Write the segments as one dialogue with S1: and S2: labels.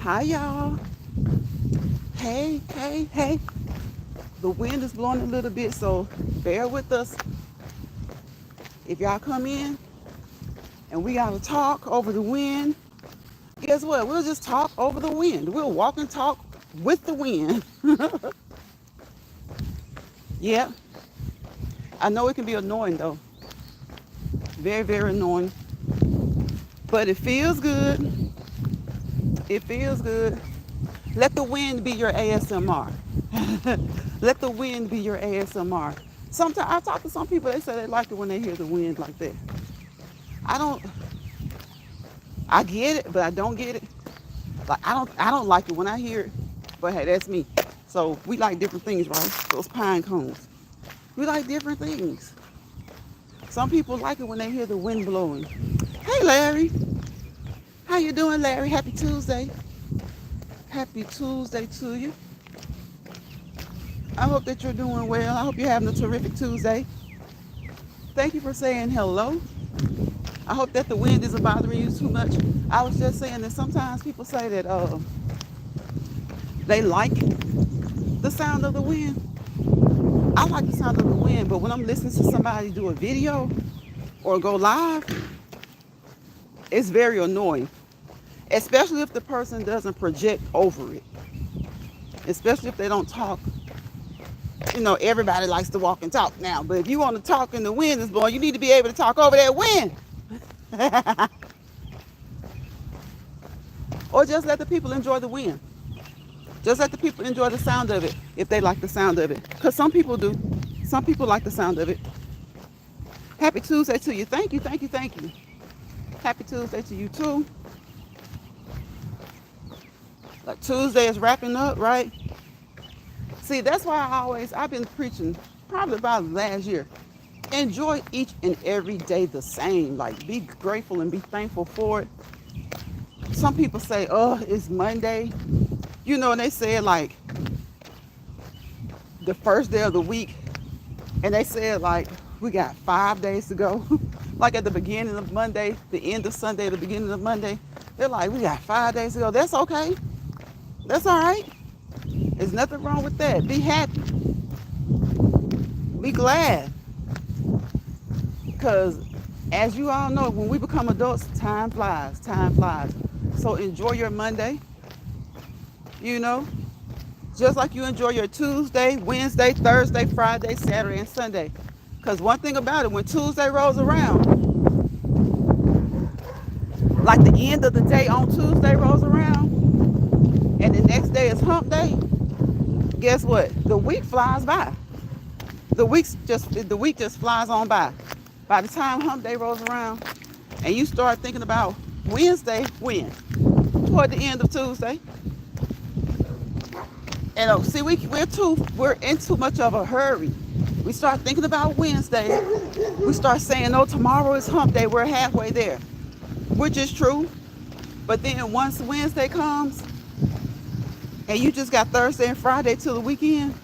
S1: Hi, y'all. Hey, hey, hey. The wind is blowing a little bit, so bear with us. If y'all come in and we got to talk over the wind, guess what? We'll just talk over the wind. We'll walk and talk with the wind. Yeah, I know it can be annoying, though. Very, very annoying. But it feels good. It feels good. Let the wind be your ASMR. Let the wind be your ASMR. Sometimes I talk to some people, they say they like it when they hear the wind like that. I don't, I get it, but I don't get it. Like I don't like it when I hear it. But hey, that's me. So we like different things, right? Those pine cones. We like different things. Some people like it when they hear the wind blowing. Hey Larry, how you doing, Larry? Happy Tuesday. Happy Tuesday to you. I hope that you're doing well. I hope you're having a terrific Tuesday. Thank you for saying hello. I hope that the wind isn't bothering you too much. I was just saying that sometimes people say that they like the sound of the wind. I like the sound of the wind, but when I'm listening to somebody do a video or go live, it's very annoying. Especially if the person doesn't project over it. Especially if they don't talk. You know, everybody likes to walk and talk now, but if you want to talk and the wind is blowing, you need to be able to talk over that wind. Or just let the people enjoy the wind. Just let the people enjoy the sound of it if they like the sound of it. Because some people do. Some people like the sound of it. Happy Tuesday to you. Thank you, thank you, thank you. Happy Tuesday to you too. Like Tuesday is wrapping up, right? See, that's why I've been preaching probably about last year. Enjoy each and every day the same. Like be grateful and be thankful for it. Some people say, oh, it's Monday. You know, and they say like the first day of the week. And they said like, we got 5 days to go. Like at the beginning of Monday, the end of Sunday, the beginning of Monday. They're like, we got 5 days to go. That's okay. That's all right. There's nothing wrong with that. Be happy. Be glad. Because as you all know, when we become adults, time flies. Time flies. So enjoy your Monday. You know, just like you enjoy your Tuesday, Wednesday, Thursday, Friday, Saturday, and Sunday. Because one thing about it, when Tuesday rolls around, like the end of the day on Tuesday rolls around, and the next day is hump day, guess what? The week flies by. The week just flies on by. By the time hump day rolls around, and you start thinking about Wednesday, when? Toward the end of Tuesday. And see, we're in too much of a hurry. We start thinking about Wednesday. We start saying, oh, tomorrow is hump day. We're halfway there, which is true. But then once Wednesday comes and you just got Thursday and Friday till the weekend,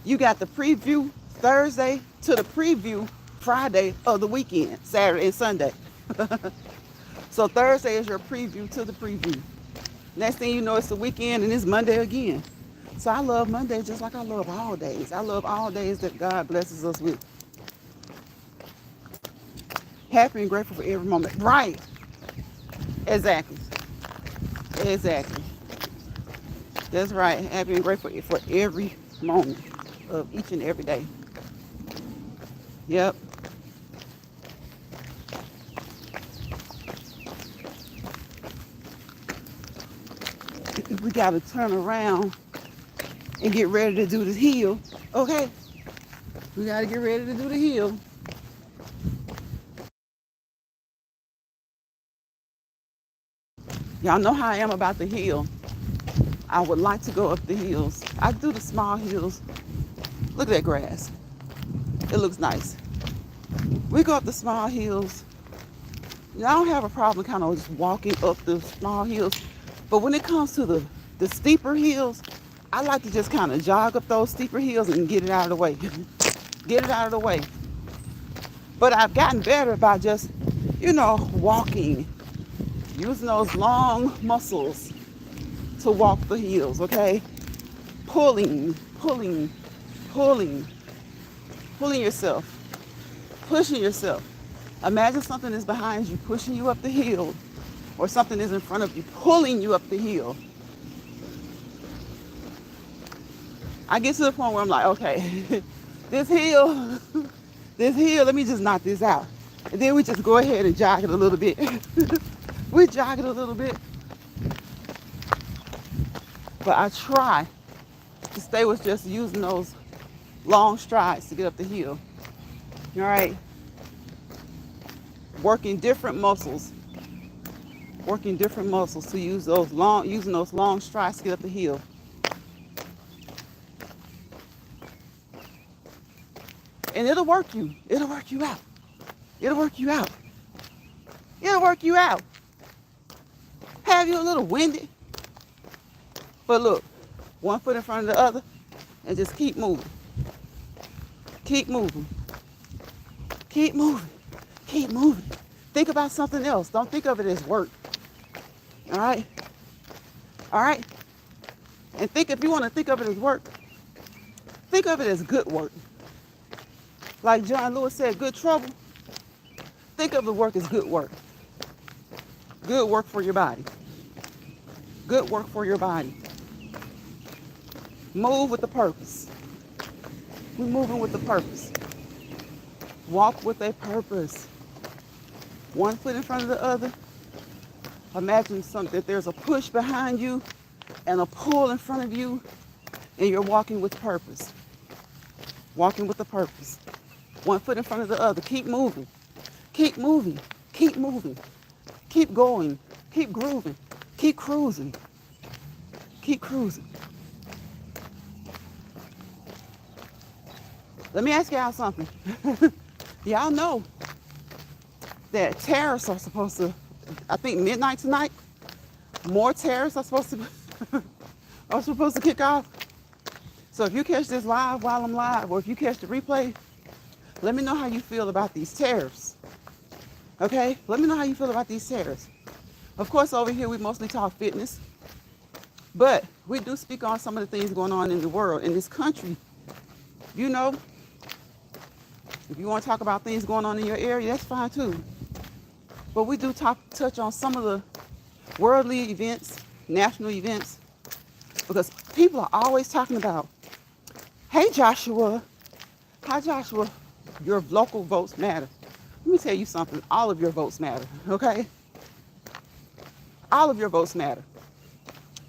S1: you got the preview Thursday to the preview Friday of the weekend, Saturday and Sunday. So Thursday is your preview to the preview. Next thing you know, it's the weekend and it's Monday again. So I love Monday just like I love all days. I love all days that God blesses us with. Happy and grateful for every moment. Right. Exactly. Exactly. That's right. Happy and grateful for every moment of each and every day. Yep. We got to turn around and get ready to do the heel. Okay. We got to get ready to do the heel. Y'all know how I am about the heel. I would like to go up the hills. I do the small hills. Look at that grass. It looks nice. We go up the small hills. I don't have a problem kind of just walking up the small hills. But when it comes to the steeper hills, I like to just kind of jog up those steeper hills and get it out of the way. Get it out of the way. But I've gotten better about just, walking Using those long muscles to walk the heels, okay? Pulling, pulling, pulling, pulling yourself, pushing yourself. Imagine something is behind you, pushing you up the hill, or something is in front of you, pulling you up the hill. I get to the point where I'm like, okay, this hill, let me just knock this out. And then we just go ahead and jog it a little bit. We jog it a little bit. But I try to stay with just using those long strides to get up the hill. All right? Working different muscles to use using those long strides to get up the hill. And it'll work you. It'll work you out. It'll work you out. It'll work you out. Have you a little winded. But look, one foot in front of the other and just keep moving. Keep moving. Keep moving. Keep moving. Think about something else. Don't think of it as work. All right? All right? And if you want to think of it as work, think of it as good work. Like John Lewis said, good trouble. Think of the work as good work. Good work for your body. Good work for your body. Move with a purpose. We're moving with a purpose. Walk with a purpose. One foot in front of the other. Imagine that there's a push behind you and a pull in front of you, and you're walking with purpose. Walking with a purpose. One foot in front of the other. Keep moving. Keep moving. Keep moving. Keep going. Keep grooving. Keep cruising. Keep cruising. Let me ask y'all something. Y'all know that tariffs are supposed to, I think midnight tonight, more tariffs are supposed to kick off. So if you catch this live while I'm live, or if you catch the replay, let me know how you feel about these tariffs. Okay? Let me know how you feel about these tariffs. Of course, over here we mostly talk fitness, but we do speak on some of the things going on in the world, in this country. You know, if you want to talk about things going on in your area, that's fine too. But we do touch on some of the worldly events, national events, because people are always talking about, hey Joshua, hi Joshua, your local votes matter. Let me tell you something, all of your votes matter, okay? All of your votes matter.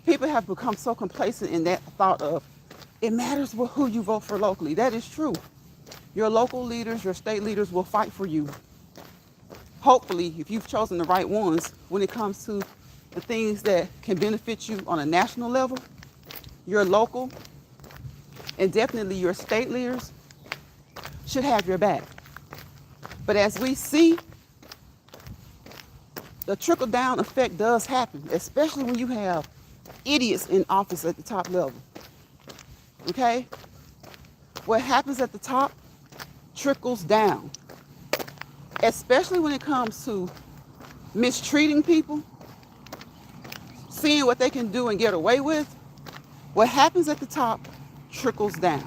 S1: People have become so complacent in that thought of, it matters who you vote for locally. That is true. Your local leaders, your state leaders will fight for you. Hopefully, if you've chosen the right ones, when it comes to the things that can benefit you on a national level, your local and definitely your state leaders should have your back. But as we see, the trickle-down effect does happen, especially when you have idiots in office at the top level. Okay? What happens at the top trickles down, especially when it comes to mistreating people, seeing what they can do and get away with. What happens at the top trickles down.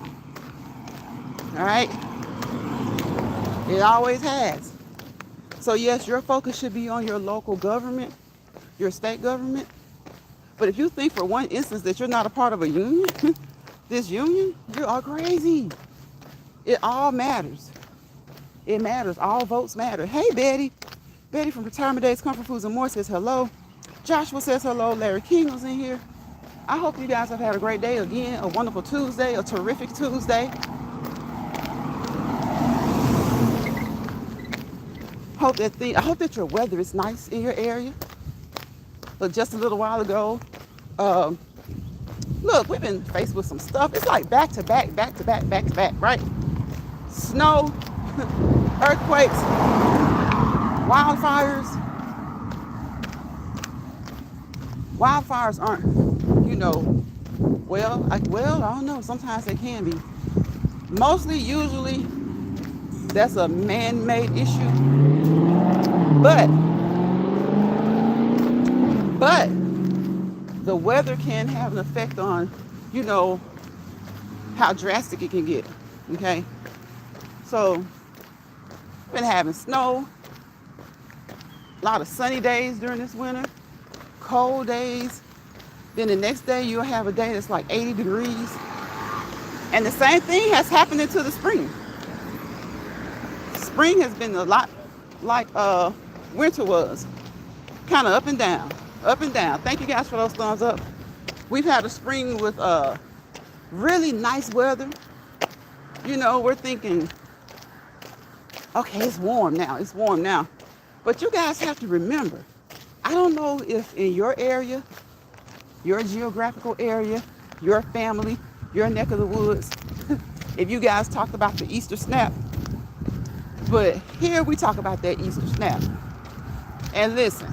S1: All right? It always has. So yes, your focus should be on your local government, your state government. But if you think for one instance that you're not a part of a union, this union, you are crazy. It all matters. It matters. All votes matter. Hey, Betty. Betty from Retirement Days, Comfort Foods and More says hello. Joshua says hello. Larry King was in here. I hope you guys have had a great day again, a wonderful Tuesday, a terrific Tuesday. I hope that your weather is nice in your area. But just a little while ago, look, we've been faced with some stuff. It's like back to back, right? Snow, earthquakes, wildfires. Wildfires aren't, I don't know. Sometimes they can be. Mostly, usually, that's a man-made issue. But But the weather can have an effect on, you know, how drastic it can get. Okay? So, been having snow, a lot of sunny days during this winter, cold days. Then the next day you'll have a day that's like 80 degrees. And the same thing has happened into the spring. Spring has been a lot like winter was. Kind of up and down, up and down. Thank you guys for those thumbs up. We've had a spring with really nice weather. You know, we're thinking, okay, it's warm now. It's warm now. But you guys have to remember, I don't know if in your area, your geographical area, your family, your neck of the woods, if you guys talked about the Easter snap, but here we talk about that Easter snap. And listen,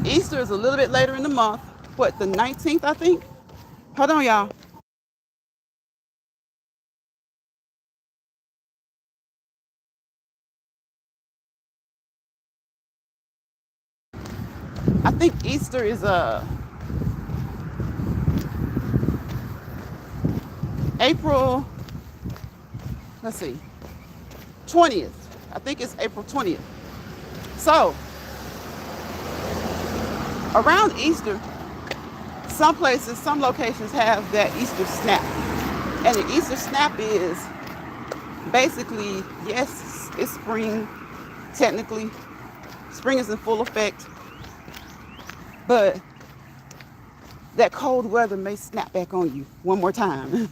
S1: Easter is a little bit later in the month. What, the 19th, I think? Hold on, y'all. I think Easter is April, let's see, 20th. I think it's April 20th. So, around Easter, some places, some locations have that Easter snap. And the Easter snap is basically, yes, it's spring, technically. Spring is in full effect. But that cold weather may snap back on you one more time.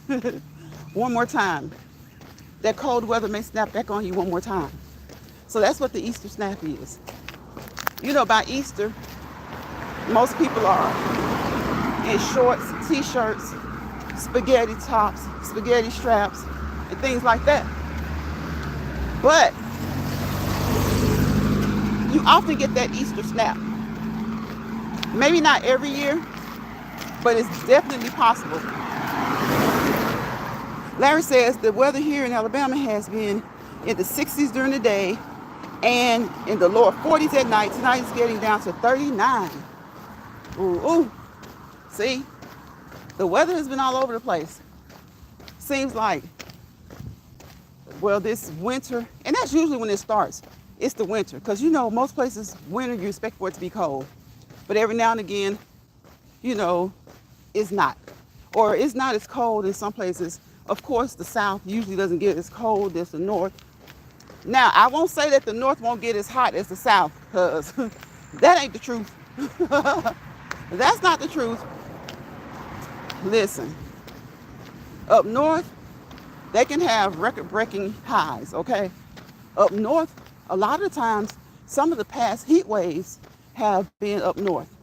S1: One more time. That cold weather may snap back on you one more time. So that's what the Easter snap is. You know, by Easter, most people are in shorts, t-shirts, spaghetti tops, spaghetti straps, and things like that. But you often get that Easter snap. Maybe not every year, but it's definitely possible. Larry says the weather here in Alabama has been in the 60s during the day and in the lower 40s at night. Tonight it's getting down to 39. Ooh. See, the weather has been all over the place. Seems like, well, this winter, and that's usually when it starts. It's the winter, because you know, most places, winter, you expect for it to be cold. But every now and again, you know, it's not. Or it's not as cold in some places. Of course, the South usually doesn't get as cold as the North. Now, I won't say that the North won't get as hot as the South, because that ain't the truth. That's not the truth. Listen, up north, they can have record-breaking highs, okay? Up north, a lot of the times, some of the past heat waves have been up north.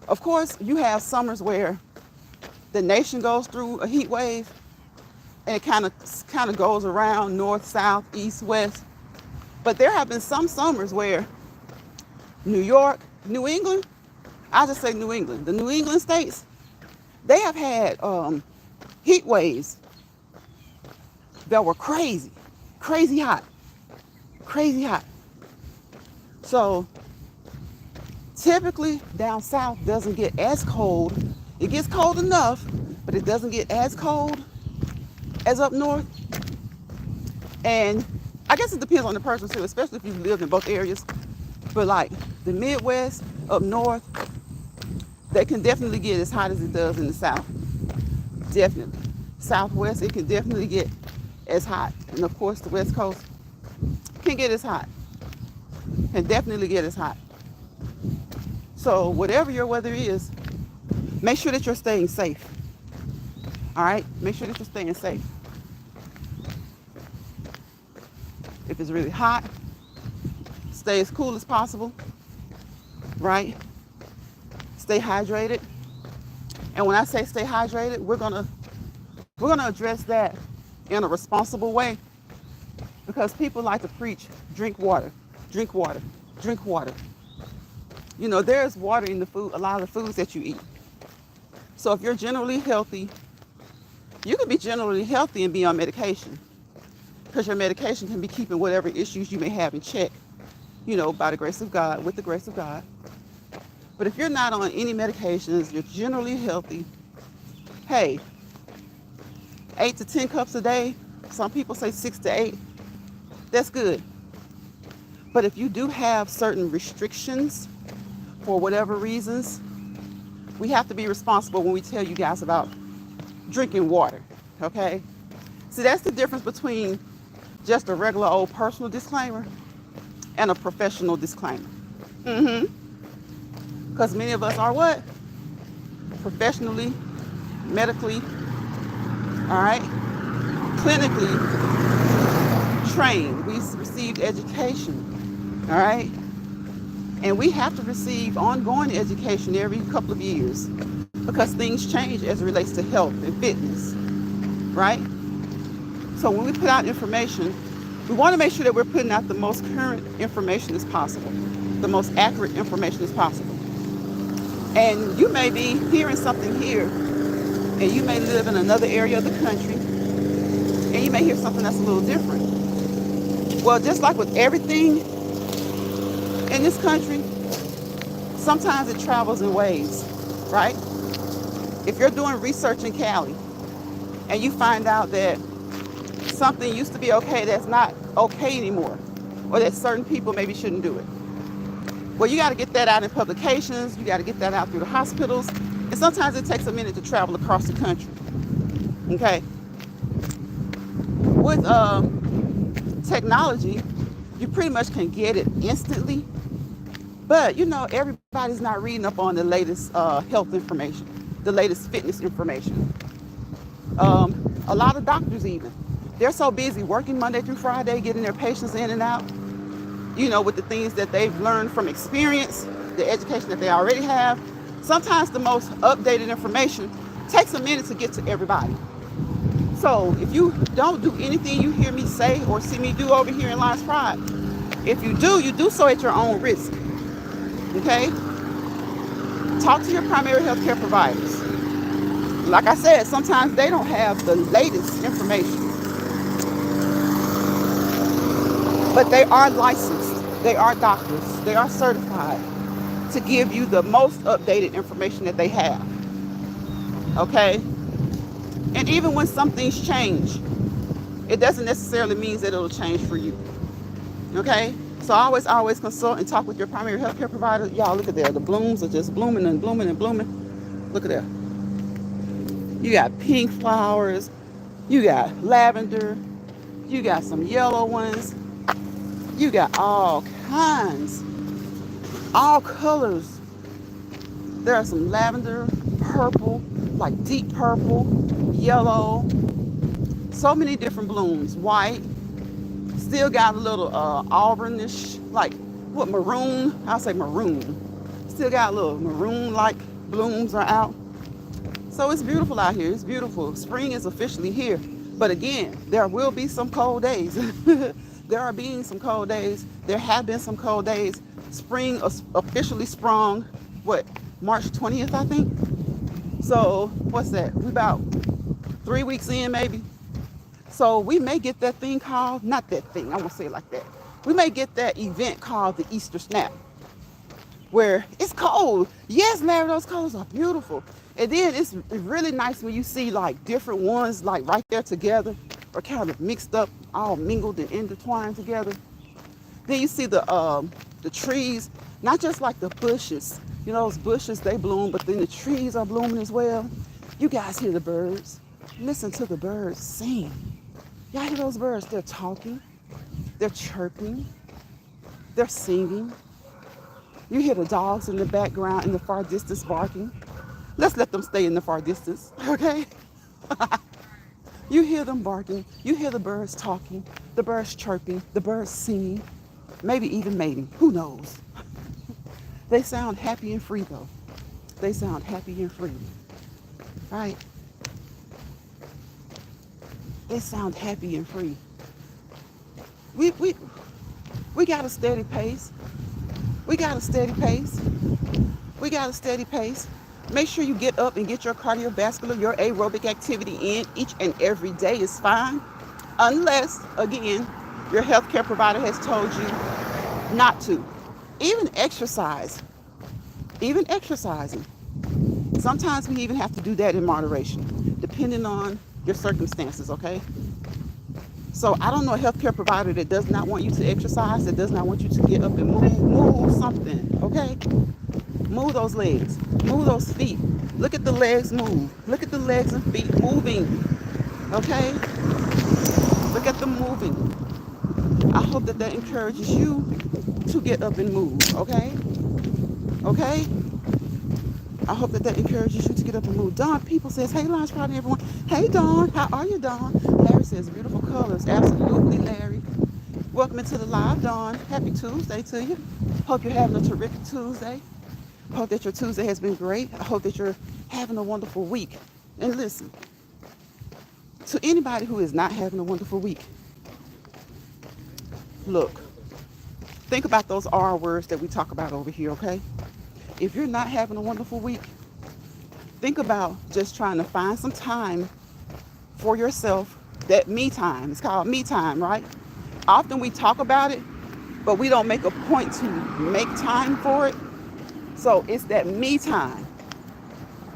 S1: Of course, you have summers where the nation goes through a heat wave, and it kind of goes around north, south, east, west. But there have been some summers where New York, New England, I'll just say New England, the New England states, they have had heat waves that were crazy hot. So typically down south doesn't get as cold. It gets cold enough, but it doesn't get as cold as up north. And I guess it depends on the person too, especially if you've lived in both areas. But like the Midwest, up north, they can definitely get as hot as it does in the South. Definitely. Southwest, it can definitely get as hot. And of course, the West Coast can get as hot. Can definitely get as hot. So whatever your weather is, make sure that you're staying safe. All right? Make sure that you're staying safe. If it's really hot, stay as cool as possible. Right? Stay hydrated. And when I say stay hydrated, we're gonna address that in a responsible way, because people like to preach, drink water, drink water, drink water. You know, there's water in the food, a lot of the foods that you eat. So if you're generally healthy, you can be generally healthy and be on medication, because your medication can be keeping whatever issues you may have in check, you know, by the grace of God, with the grace of God. But if you're not on any medications, you're generally healthy, hey, 8 to 10 cups a day, some people say 6 to 8, that's good. But if you do have certain restrictions for whatever reasons, we have to be responsible when we tell you guys about drinking water, okay? See, that's the difference between just a regular old personal disclaimer and a professional disclaimer. Because many of us are what? Professionally, medically, all right, clinically trained. We received education, all right? And we have to receive ongoing education every couple of years because things change as it relates to health and fitness, right? So when we put out information, we want to make sure that we're putting out the most current information as possible, the most accurate information as possible. And you may be hearing something here, and you may live in another area of the country, and you may hear something that's a little different. Well, just like with everything in this country, sometimes it travels in waves, right? If you're doing research in Cali and you find out that something used to be okay that's not okay anymore, or that certain people maybe shouldn't do it, well, you got to get that out in publications, you got to get that out through the hospitals, and sometimes it takes a minute to travel across the country, okay? With technology, you pretty much can get it instantly. But, you know, everybody's not reading up on the latest health information, the latest fitness information. A lot of doctors even, they're so busy working Monday through Friday, getting their patients in and out, you know, with the things that they've learned from experience, the education that they already have. Sometimes the most updated information takes a minute to get to everybody. So if you don't do anything you hear me say or see me do over here in Lions Pride, if you do so at your own risk. Okay? Talk to your primary health care providers. Like I said, sometimes they don't have the latest information. But they are licensed. They are doctors. They are certified to give you the most updated information that they have. Okay? And even when some things change, it doesn't necessarily mean that it'll change for you. Okay? So always consult and talk with your primary health care provider. Y'all, look at there. The blooms are just blooming and blooming and blooming. Look at there. You got pink flowers. You got lavender. You got some yellow ones. You got all kinds, all colors. There are some lavender, purple, like deep purple, yellow. So many different blooms. White. Still got a little auburnish, like what, maroon? I'll say maroon. Still got a little maroon-like blooms are out. So it's beautiful out here. It's beautiful. Spring is officially here. But again, there will be some cold days. There are being some cold days. There have been some cold days. Spring officially sprung, what, March 20th, I think? So what's that? We about 3 weeks in, maybe. So we may get that thing called, not that thing, I won't say it like that. We may get that event called the Easter snap, where it's cold. Yes, Larry, those colors are beautiful. And then it's really nice when you see like different ones like right there together or kind of mixed up, all mingled and intertwined together. Then you see the trees, not just like the bushes. You know, those bushes, they bloom, but then the trees are blooming as well. You guys hear the birds. Listen to the birds sing. Y'all hear those birds? They're talking, they're chirping, they're singing. You hear the dogs in the background in the far distance barking. Let's let them stay in the far distance, okay? You hear them barking, you hear the birds talking, the birds chirping, the birds singing, maybe even mating, who knows? They sound happy and free though. They sound happy and free, right? They sound happy and free. We got a steady pace. We got a steady pace. We got a steady pace. Make sure you get up and get your cardiovascular, your aerobic activity in each and every day is fine. Unless, again, your healthcare provider has told you not to. Even exercise. even exercising. Sometimes we even have to do that in moderation, depending on your circumstances, okay? So I don't know a healthcare provider that does not want you to exercise, that does not want you to get up and move something, okay? Move those legs, move those feet. Look at the legs move. Look at the legs and feet moving, okay? Look at them moving. I hope that encourages you to get up and move, okay? Okay? I hope that encourages you to get up and move. Dawn People says, hey, Lunch Party, everyone. Hey, Dawn. How are you, Dawn? Larry says, beautiful colors. Absolutely, Larry. Welcome into the live, Dawn. Happy Tuesday to you. Hope you're having a terrific Tuesday. Hope that your Tuesday has been great. I hope that you're having a wonderful week. And listen, to anybody who is not having a wonderful week, look, think about those R words that we talk about over here, okay? If you're not having a wonderful week, think about just trying to find some time for yourself, that me time. It's called me time, right? Often we talk about it, but we don't make a point to make time for it. So it's that me time.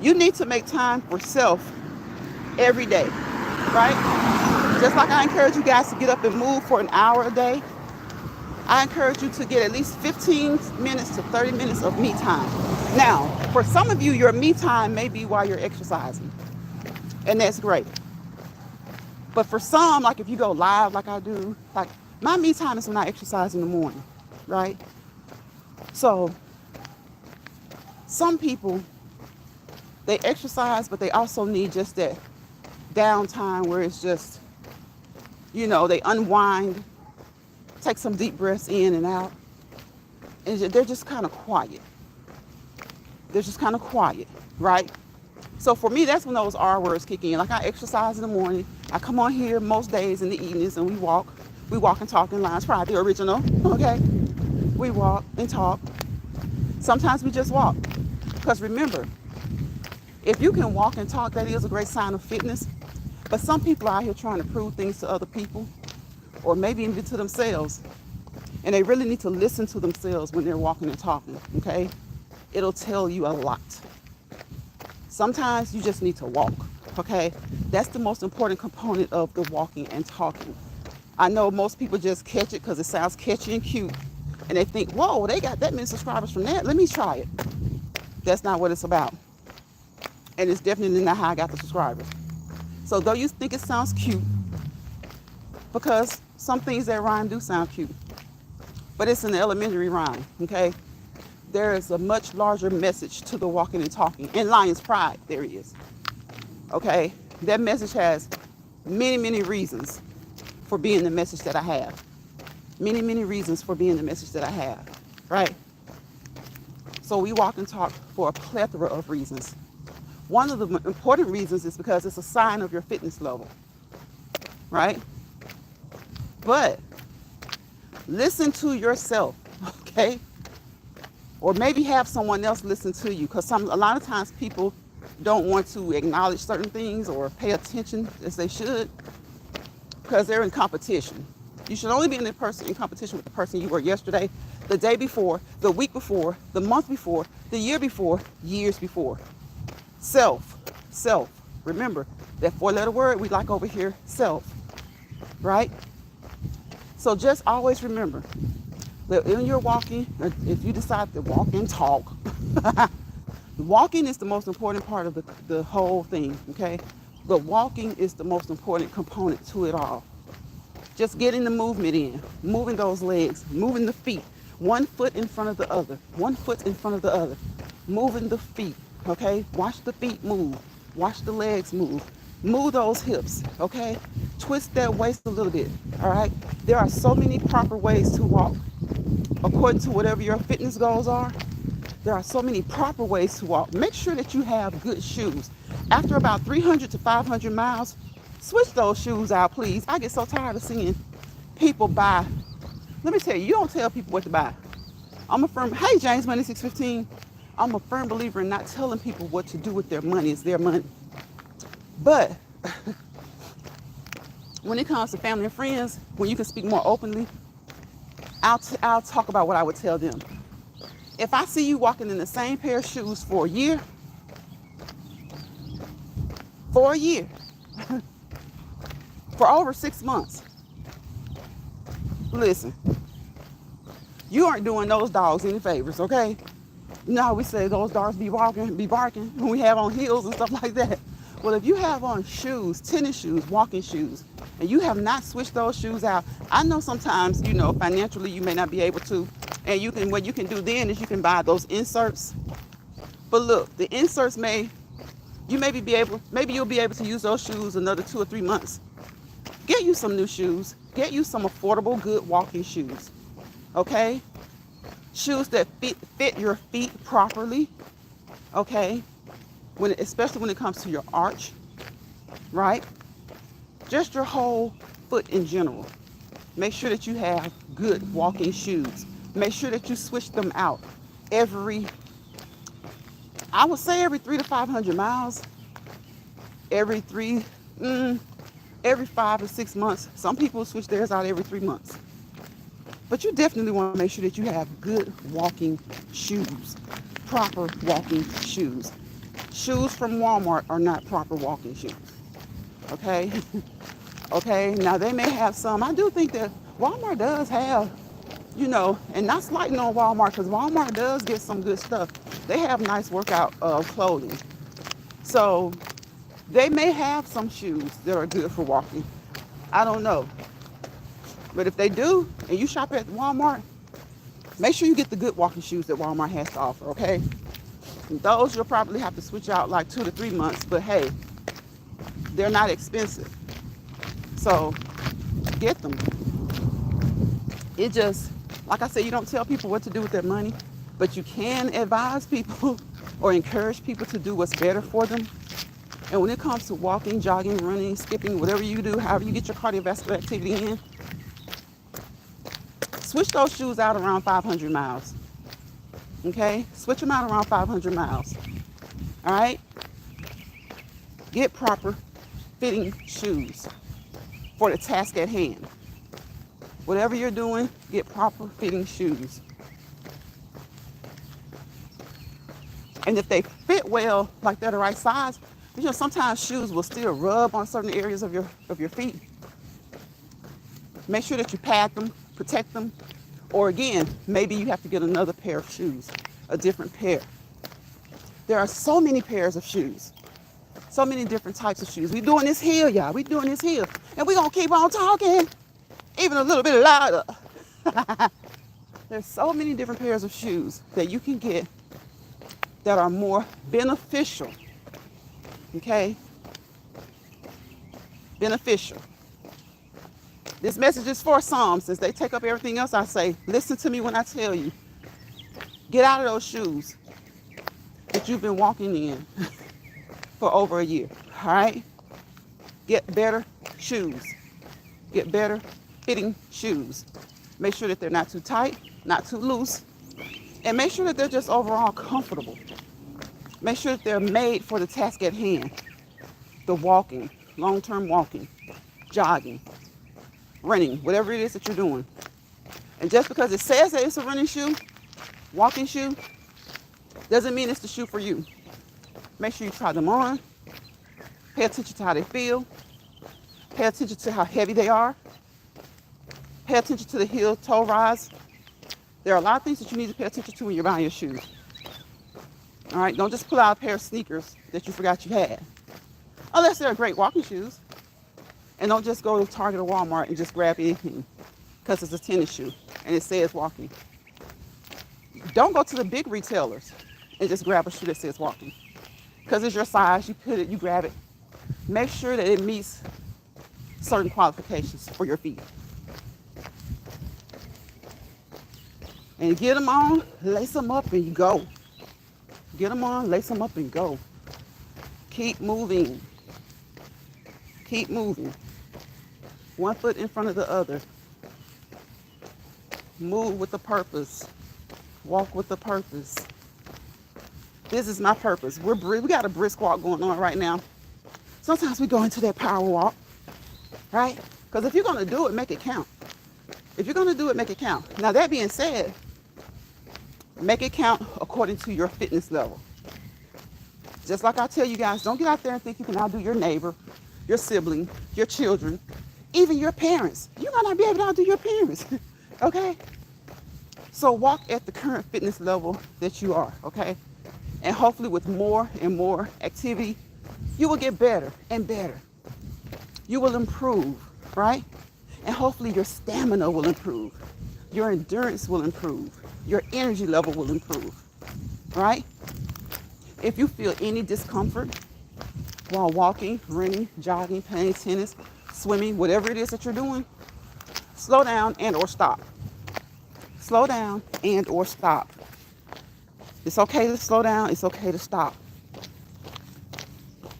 S1: You need to make time for self every day, right? Just like I encourage you guys to get up and move for an hour a day, I encourage you to get at least 15 minutes to 30 minutes of me time. Now, for some of you, your me time may be while you're exercising, and that's great. But for some, like if you go live like I do, like my me time is when I exercise in the morning, right? So some people, they exercise, but they also need just that downtime where it's just, they unwind, take some deep breaths in and out, and they're just kind of quiet. They're just kind of quiet, right? So for me, that's when those R words kick in. Like I exercise in the morning. I come on here most days in the evenings and we walk and talk in Lines Pride, the original, okay? We walk and talk. Sometimes we just walk. Because remember, if you can walk and talk, that is a great sign of fitness. But some people are out here trying to prove things to other people, or maybe even to themselves. And they really need to listen to themselves when they're walking and talking, okay? It'll tell you a lot. Sometimes you just need to walk, okay? That's the most important component of the walking and talking. I know most people just catch it because it sounds catchy and cute. And they think, whoa, they got that many subscribers from that. Let me try it. That's not what it's about. And it's definitely not how I got the subscribers. So though you think it sounds cute, because some things that rhyme do sound cute, but it's an elementary rhyme, okay? There is a much larger message to the walking and talking. In Lion's Pride, there is, okay? That message has many, many reasons for being the message that I have. Many, many reasons for being the message that I have, right? So we walk and talk for a plethora of reasons. One of the important reasons is because it's a sign of your fitness level, right? But listen to yourself, okay? Or maybe have someone else listen to you, because a lot of times people don't want to acknowledge certain things or pay attention as they should because they're in competition. You should only be in competition with the person you were yesterday, the day before, the week before, the month before, the year before, years before. Self. Remember that four-letter word we like over here, self, right? So just always remember that when you're walking, if you decide to walk and talk, walking is the most important part of the whole thing, okay? But walking is the most important component to it all. Just getting the movement in, moving those legs, moving the feet, one foot in front of the other, one foot in front of the other, moving the feet, okay? Watch the feet move, watch the legs move, move those hips, okay? Twist that waist a little bit, all right? There are so many proper ways to walk. According to whatever your fitness goals are, there are so many proper ways to walk. Make sure that you have good shoes. After about 300 to 500 miles, switch those shoes out, please. I get so tired of seeing people buy. Let me tell you, you don't tell people what to buy. Hey, James Money 615. I'm a firm believer in not telling people what to do with their money. It's their money. But when it comes to family and friends, when you can speak more openly, I'll talk about what I would tell them. If I see you walking in the same pair of shoes for a year, for over 6 months, listen, you aren't doing those dogs any favors, okay? You know how we say those dogs be barking when we have on heels and stuff like that. Well, if you have on shoes, tennis shoes, walking shoes, and you have not switched those shoes out, I know sometimes, financially you may not be able to, and what you can do then is you can buy those inserts. But look, the inserts maybe you'll be able to use those shoes another 2 or 3 months. Get you some new shoes. Get you some affordable, good walking shoes. Okay? Shoes that fit your feet properly. Okay? Especially when it comes to your arch. Right? Just your whole foot in general. Make sure that you have good walking shoes. Make sure that you switch them out every 3 to 500 miles. Every 5 to 6 months. Some people switch theirs out every 3 months. But you definitely want to make sure that you have good walking shoes. Proper walking shoes. Shoes from Walmart are not proper walking shoes. Okay? Okay, now they may have some. I do think that Walmart does have, and not slighting on Walmart, because Walmart does get some good stuff. They have nice workout clothing. So they may have some shoes that are good for walking. I don't know. But if they do, and you shop at Walmart, make sure you get the good walking shoes that Walmart has to offer, okay? And those you'll probably have to switch out like 2 to 3 months, but hey, they're not expensive. So get them. It just, like I said, you don't tell people what to do with their money, but you can advise people or encourage people to do what's better for them. And when it comes to walking, jogging, running, skipping, whatever you do, however you get your cardiovascular activity in, switch those shoes out around 500 miles. Okay? Switch them out around 500 miles. All right? Get proper fitting shoes for the task at hand. Whatever you're doing, get proper fitting shoes. And if they fit well, like they're the right size, sometimes shoes will still rub on certain areas of your feet. Make sure that you pad them, protect them. Or again, maybe you have to get another pair of shoes, a different pair. There are so many pairs of shoes, so many different types of shoes. We doing this here, y'all. We doing this here. And we gonna keep on talking, even a little bit louder. There's so many different pairs of shoes that you can get that are more beneficial. Okay? Beneficial. This message is for some. Since they take up everything else I say, listen to me when I tell you. Get out of those shoes that you've been walking in for over a year. All right? Get better shoes. Get better fitting shoes. Make sure that they're not too tight, not too loose, and make sure that they're just overall comfortable. Make sure that they're made for the task at hand. The walking, long-term walking, jogging, running, whatever it is that you're doing. And just because it says that it's a running shoe, walking shoe, doesn't mean it's the shoe for you. Make sure you try them on. Pay attention to how they feel. Pay attention to how heavy they are. Pay attention to the heel toe rise. There are a lot of things that you need to pay attention to when you're buying your shoes. All right, don't just pull out a pair of sneakers that you forgot you had. Unless they're great walking shoes. And don't just go to Target or Walmart and just grab anything because it's a tennis shoe and it says walking. Don't go to the big retailers and just grab a shoe that says walking because it's your size. You grab it. Make sure that it meets certain qualifications for your feet. And get them on, lace them up, and you go. Get them on, lace them up, and go. Keep moving. Keep moving. One foot in front of the other. Move with a purpose. Walk with a purpose. This is my purpose. We got a brisk walk going on right now. Sometimes we go into that power walk, right? Because if you're going to do it, make it count. If you're going to do it, make it count. Now, that being said, Make it count according to your fitness level. Just like I tell you guys, don't get out there and think you can outdo your neighbor, your sibling, your children, even your parents. You might not be able to outdo your parents, okay? So walk at the current fitness level that you are, okay? And hopefully with more and more activity, you will get better and better. You will improve, right? And hopefully your stamina will improve. Your endurance will improve. Your energy level will improve, right? If you feel any discomfort while walking, running, jogging, playing tennis, swimming, whatever it is that you're doing, slow down and or stop. Slow down and or stop. It's okay to slow down. It's okay to stop.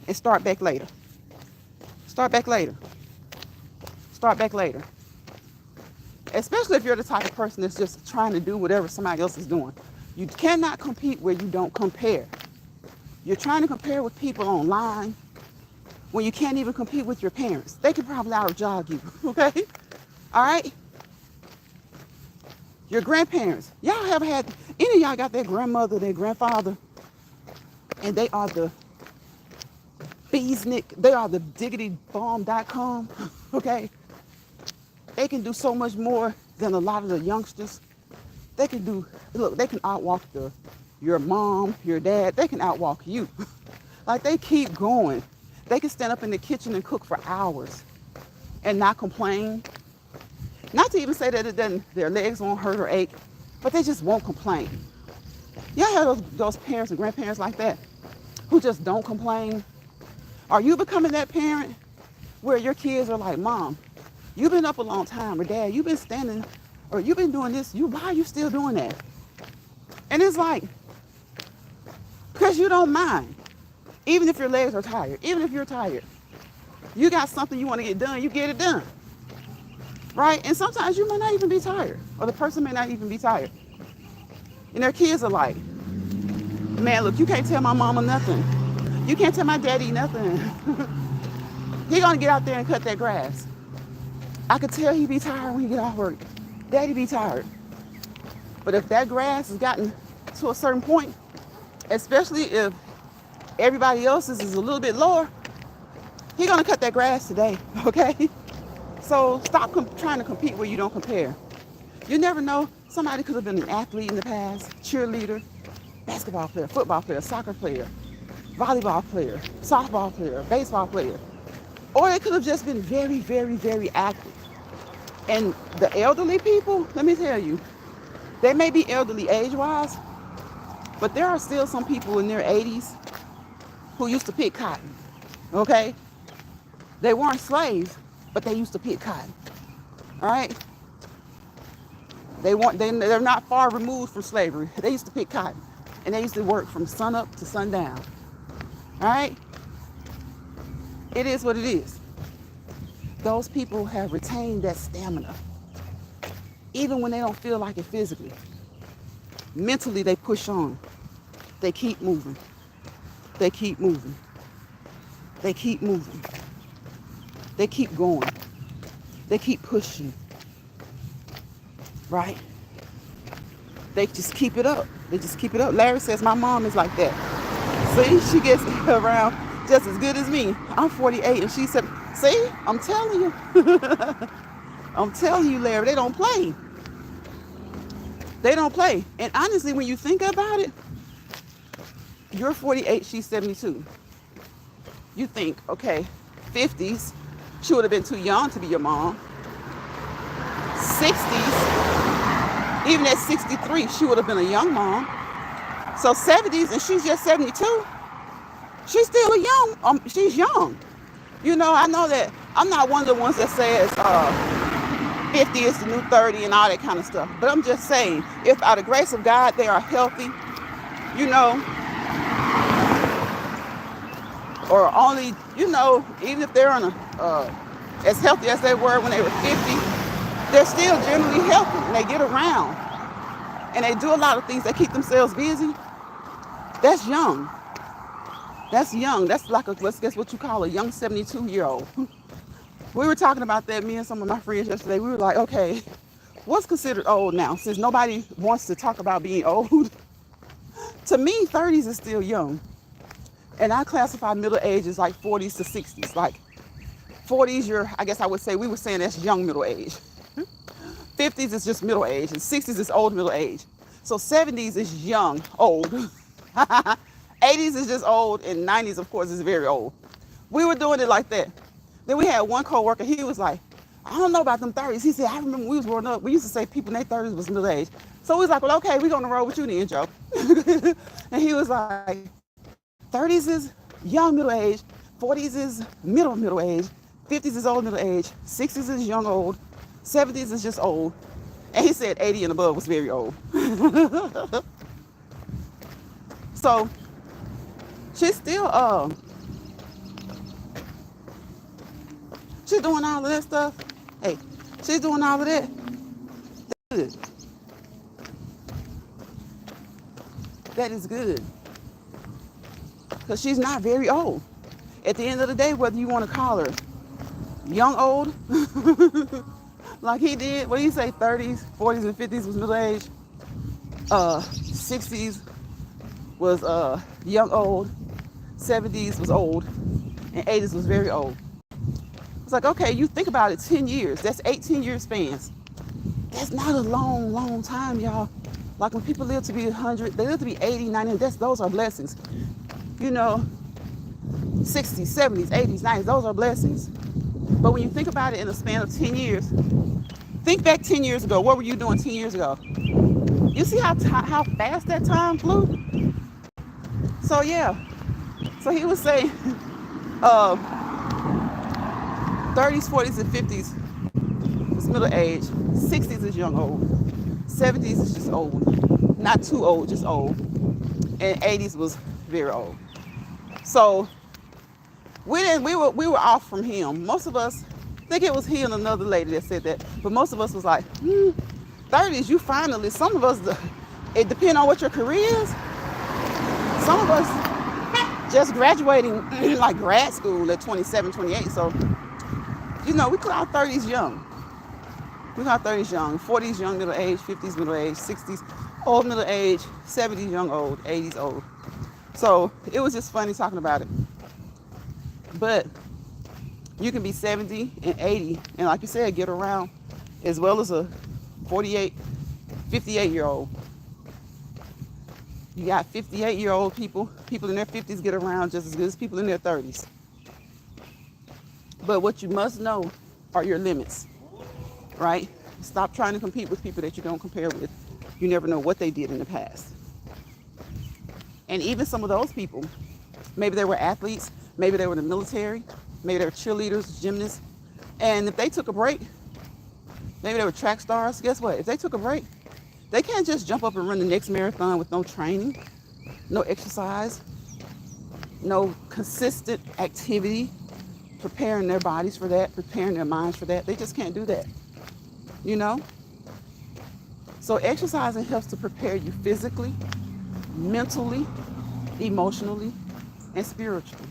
S1: And start back later. Start back later. Start back later. Especially if you're the type of person that's just trying to do whatever somebody else is doing. You cannot compete where you don't compare. You're trying to compare with people online when you can't even compete with your parents. They could probably out-jog you, okay? All right? Your grandparents. Y'all have had, any of y'all got their grandmother, their grandfather, and they are the beesnick, they are the diggitybomb.com, okay? They can do so much more than a lot of the youngsters. They can do, look, they can outwalk your mom, your dad. They can outwalk you. Like, they keep going. They can stand up in the kitchen and cook for hours and not complain. Not to even say that it doesn't, their legs won't hurt or ache, but they just won't complain. Y'all have those parents and grandparents like that who just don't complain? Are you becoming that parent where your kids are like, Mom, you've been up a long time, or Dad, you've been standing, or you've been doing this, why are you still doing that? And it's like, because you don't mind. Even if your legs are tired, even if you're tired, you got something you want to get done, you get it done. Right? And sometimes you may not even be tired, or the person may not even be tired. And their kids are like, man, look, you can't tell my mama nothing. You can't tell my daddy nothing. He gonna get out there and cut that grass. I could tell he be tired when he get off work. Daddy be tired. But if that grass has gotten to a certain point, especially if everybody else's is a little bit lower, he gonna cut that grass today, okay? So stop trying to compete where you don't compare. You never know, somebody could have been an athlete in the past, cheerleader, basketball player, football player, soccer player, volleyball player, softball player, baseball player. Or they could have just been very, very, very active. And the elderly people, let me tell you, they may be elderly age-wise, but there are still some people in their 80s who used to pick cotton, okay? They weren't slaves, but they used to pick cotton, all right? They're not far removed from slavery. They used to pick cotton, and they used to work from sun up to sundown, all right? It is what it is. Those people have retained that stamina, even when they don't feel like it physically. Mentally, they push on. They keep moving. They keep moving. They keep moving. They keep going. They keep pushing. Right? They just keep it up. They just keep it up. Larry says, my mom is like that. See, she gets around just as good as me. I'm 48 and she said, see, I'm telling you. I'm telling you, Larry, they don't play. They don't play. And honestly, when you think about it, you're 48, she's 72. You think, okay, 50s, she would have been too young to be your mom. 60s, even at 63, she would have been a young mom. So 70s, and she's just 72. She's still a young, she's young. You know, I know that I'm not one of the ones that says 50 is the new 30 and all that kind of stuff. But I'm just saying, if out of the grace of God, they are healthy, you know, or only, you know, even if they're on as healthy as they were when they were 50, they're still generally healthy and they get around and they do a lot of things that keep themselves busy. That's young. That's young. That's like let's guess what you call a young 72-year-old. We were talking about that, me and some of my friends yesterday. We were like, okay, What's considered old now? Since nobody wants to talk about being old, to me, 30s is still young. And I classify middle age as like 40s to 60s. Like 40s, I guess I would say, we were saying that's young middle age. 50s is just middle age, and 60s is old middle age. So 70s is young, old. 80s is just old, and 90s, of course, is very old. We were doing it like that. Then we had one coworker, he was like, I don't know about them 30s. He said, I remember when we was growing up, we used to say people in their 30s was middle age. So we was like, well, okay, we're gonna roll with you then, Joe. And he was like, 30s is young middle age, 40s is middle age, 50s is old middle age, 60s is young old, 70s is just old. And he said 80 and above was very old. So she's still she's doing all of that stuff. Hey, she's doing all of that. That's good. That is good. Because she's not very old. At the end of the day, whether you want to call her young old, like he did, what do you say, 30s, 40s, and 50s was middle age, 60s was young old, 70s was old, and 80s was very old. It's like, okay, you think about it, 10 years, that's 18-year spans. That's not a long, long time, y'all. Like when people live to be 100, they live to be 80, 90, those are blessings. You know, 60s, 70s, 80s, 90s, those are blessings. But when you think about it in a span of 10 years, think back 10 years ago. What were you doing 10 years ago? You see how fast that time flew? So yeah, so he was saying 30s, 40s, and 50s is middle age, 60s is young old, 70s is just old, not too old, just old, and 80s was very old. So we were off from him. Most of us, I think it was he and another lady that said that, but most of us was like, 30s, you finally, some of us, it depends on what your career is. Some of us just graduating like grad school at 27, 28. So, you know, we call our 30s young. We call our 30s young, 40s young middle age, 50s middle age, 60s old middle age, 70s young old, 80s old. So it was just funny talking about it. But you can be 70 and 80, and like you said, get around as well as a 48, 58-year-old. You got 58-year-old people in their 50s get around just as good as people in their 30s. But what you must know are your limits, right? Stop trying to compete with people that you don't compare with. You never know what they did in the past. And even some of those people, maybe they were athletes, maybe they were in the military, maybe they were cheerleaders, gymnasts. And if they took a break, maybe they were track stars, guess what? If they took a break, they can't just jump up and run the next marathon with no training, no exercise, no consistent activity, preparing their bodies for that, preparing their minds for that. They just can't do that, you know? So exercising helps to prepare you physically, mentally, emotionally, and spiritually.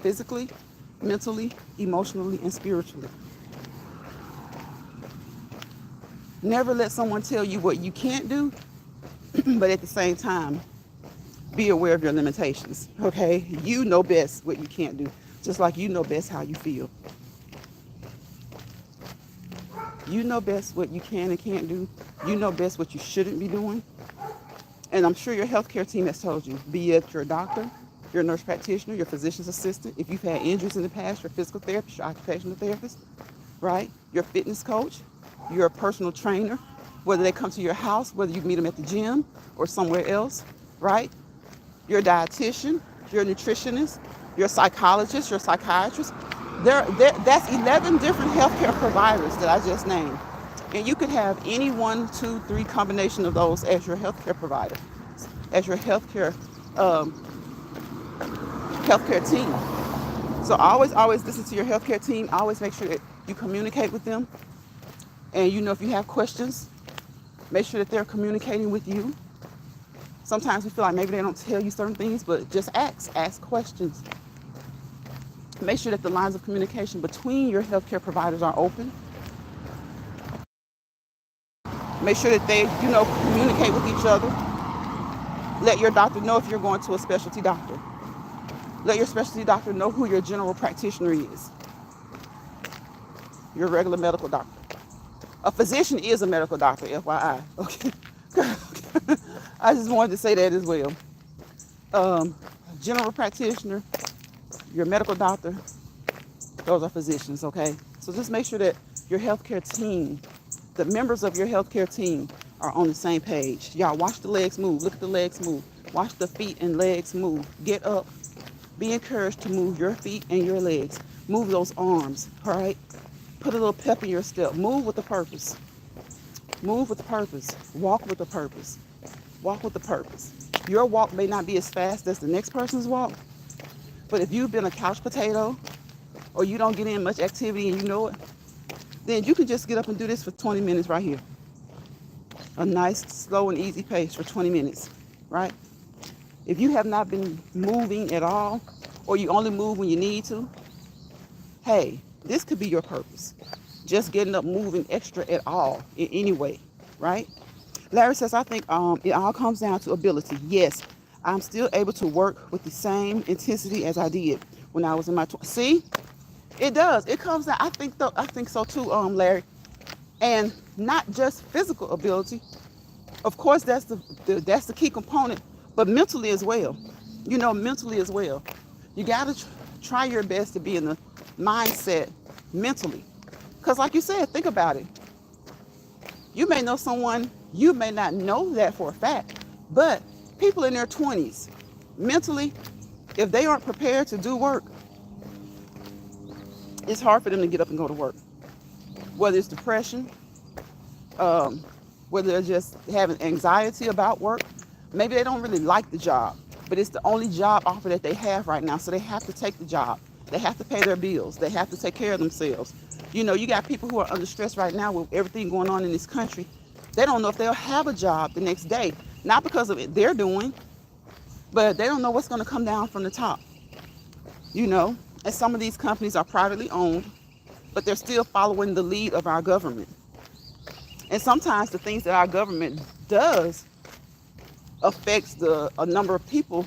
S1: Physically, mentally, emotionally, and spiritually. Never let someone tell you what you can't do, but at the same time, be aware of your limitations, okay? You know best what you can't do, just like you know best how you feel. You know best what you can and can't do. You know best what you shouldn't be doing. And I'm sure your healthcare team has told you, be it your doctor, your nurse practitioner, your physician's assistant, if you've had injuries in the past, your physical therapist, your occupational therapist, right? Your fitness coach, your personal trainer, whether they come to your house, whether you meet them at the gym or somewhere else, right? Your dietitian, your nutritionist, your psychologist, your psychiatrist. That's 11 different healthcare providers that I just named. And you could have any 1, 2, 3 combination of those as your healthcare provider, as your healthcare team. So always listen to your healthcare team. Always make sure that you communicate with them. And you know, if you have questions, make sure that they're communicating with you. Sometimes we feel like maybe they don't tell you certain things, but just ask questions. Make sure that the lines of communication between your healthcare providers are open. Make sure that they, communicate with each other. Let your doctor know if you're going to a specialty doctor. Let your specialty doctor know who your general practitioner is, your regular medical doctor. A physician is a medical doctor, FYI. Okay. I just wanted to say that as well. General practitioner, your medical doctor, those are physicians, okay? So just make sure that your healthcare team, the members of your healthcare team are on the same page. Y'all watch the legs move. Look at the legs move. Watch the feet and legs move. Get up. Be encouraged to move your feet and your legs. Move those arms, all right? Put a little pep in your step. Move with a purpose. Move with a purpose. Walk with a purpose. Walk with a purpose. Your walk may not be as fast as the next person's walk, but if you've been a couch potato or you don't get in much activity and you know it, then you can just get up and do this for 20 minutes right here. A nice, slow, and easy pace for 20 minutes, right? If you have not been moving at all, or you only move when you need to, hey, this could be your purpose. Just getting up, moving extra at all, in any way, right? Larry says, I think it all comes down to ability. Yes, I'm still able to work with the same intensity as I did when I was in my 20s. See, it does. It comes down. I think so too, Larry. And not just physical ability. Of course, that's the key component, but mentally as well. Mentally as well. You got to try your best to be in the mindset mentally. Because like you said, think about it. You may know someone, you may not know that for a fact, but people in their 20s, mentally, if they aren't prepared to do work, it's hard for them to get up and go to work. Whether it's depression, whether they're just having anxiety about work, maybe they don't really like the job, but it's the only job offer that they have right now, so they have to take the job. They have to pay their bills. They have to take care of themselves. You got people who are under stress right now with everything going on in this country. They don't know if they'll have a job the next day, not because of it they're doing, but they don't know what's going to come down from the top. And some of these companies are privately owned, but they're still following the lead of our government. And sometimes the things that our government does affects a number of people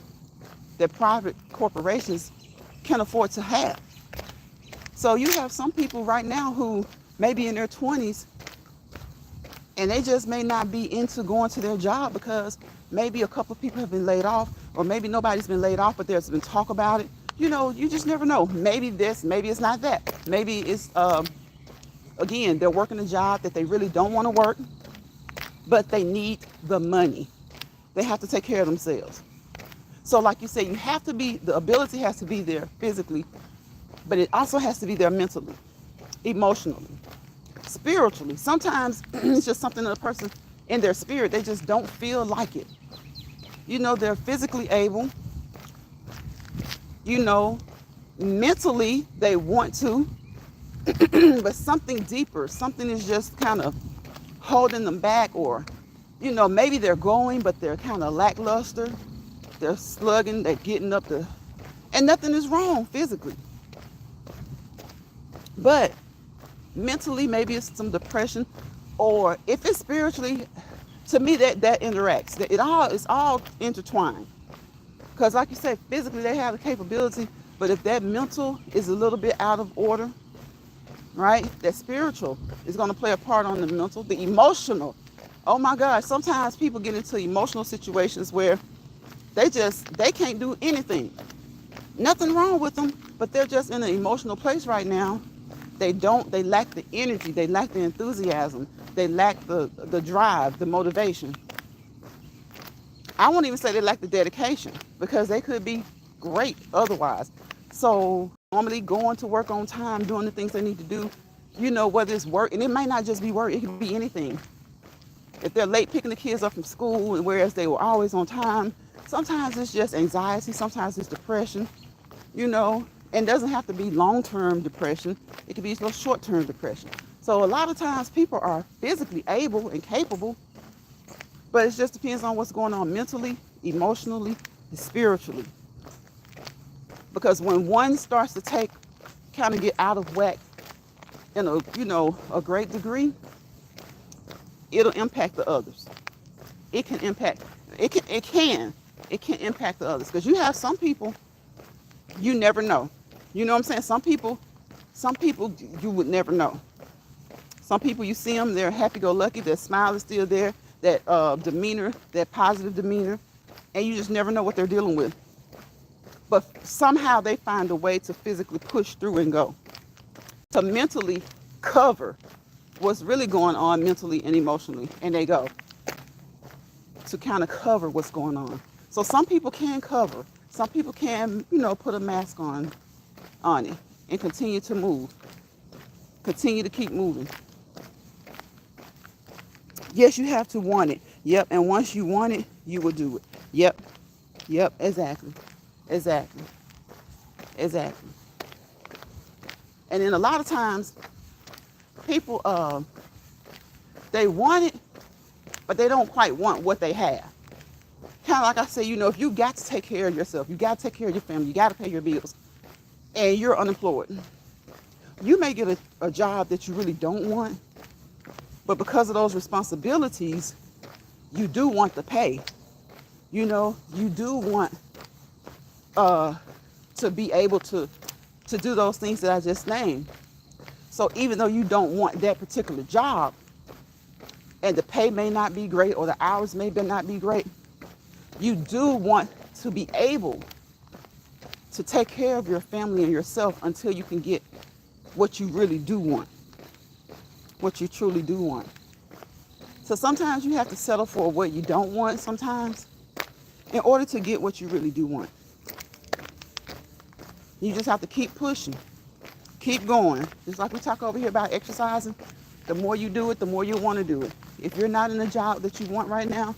S1: that private corporations can afford to have. So you have some people right now who may be in their 20s and they just may not be into going to their job because maybe a couple of people have been laid off, or maybe nobody's been laid off, but there's been talk about it. You just never know. Maybe this, maybe it's not that. Maybe it's, again, they're working a job that they really don't want to work, but they need the money. They have to take care of themselves. So like you say, the ability has to be there physically, but it also has to be there mentally, emotionally, spiritually. Sometimes it's just something that a person in their spirit, they just don't feel like it. They're physically able, mentally they want to, but something deeper, something is just kind of holding them back, or, maybe they're going, but they're kind of lackluster. They're slugging, they're getting up and nothing is wrong physically. But mentally, maybe it's some depression, or if it's spiritually, to me that interacts. It's all intertwined. Because like you said, physically they have the capability, but if that mental is a little bit out of order, right, that spiritual is going to play a part on the mental, the emotional. Oh my gosh, sometimes people get into emotional situations where they can't do anything. Nothing wrong with them, but they're just in an emotional place right now. They lack the energy, they lack the enthusiasm, they lack the drive, the motivation. I won't even say they lack the dedication, because they could be great otherwise. So normally going to work on time, doing the things they need to do, whether it's work, and it might not just be work, it could be anything. If they're late picking the kids up from school, and whereas they were always on time, sometimes it's just anxiety, sometimes it's depression, and doesn't have to be long-term depression. It could be short-term depression. So a lot of times people are physically able and capable, but it just depends on what's going on mentally, emotionally, and spiritually. Because when one starts to get out of whack in a great degree, it'll impact the others. It can impact, it can impact the others. Because you have some people, you never know. You know what I'm saying? Some people you would never know. Some people you see them, they're happy-go-lucky, their smile is still there, that demeanor, that positive demeanor, and you just never know what they're dealing with. But somehow they find a way to physically push through and go, to mentally cover what's really going on mentally and emotionally, and they go to kind of cover what's going on. So some people can cover, some people can, put a mask on it and continue to move, continue to keep moving. Yes, you have to want it. Yep, and once you want it, you will do it. Yep, exactly. And then a lot of times, people, they want it, but they don't quite want what they have. Kind of like I say, if you got to take care of yourself, you got to take care of your family, you got to pay your bills, and you're unemployed, you may get a job that you really don't want, but because of those responsibilities, you do want the pay. You do want to be able to do those things that I just named. So even though you don't want that particular job, and the pay may not be great or the hours may not be great, you do want to be able to take care of your family and yourself until you can get what you really do want, what you truly do want. So sometimes you have to settle for what you don't want sometimes in order to get what you really do want. You just have to keep pushing, keep going. Just like we talk over here about exercising, the more you do it, the more you want to do it. If you're not in a job that you want right now,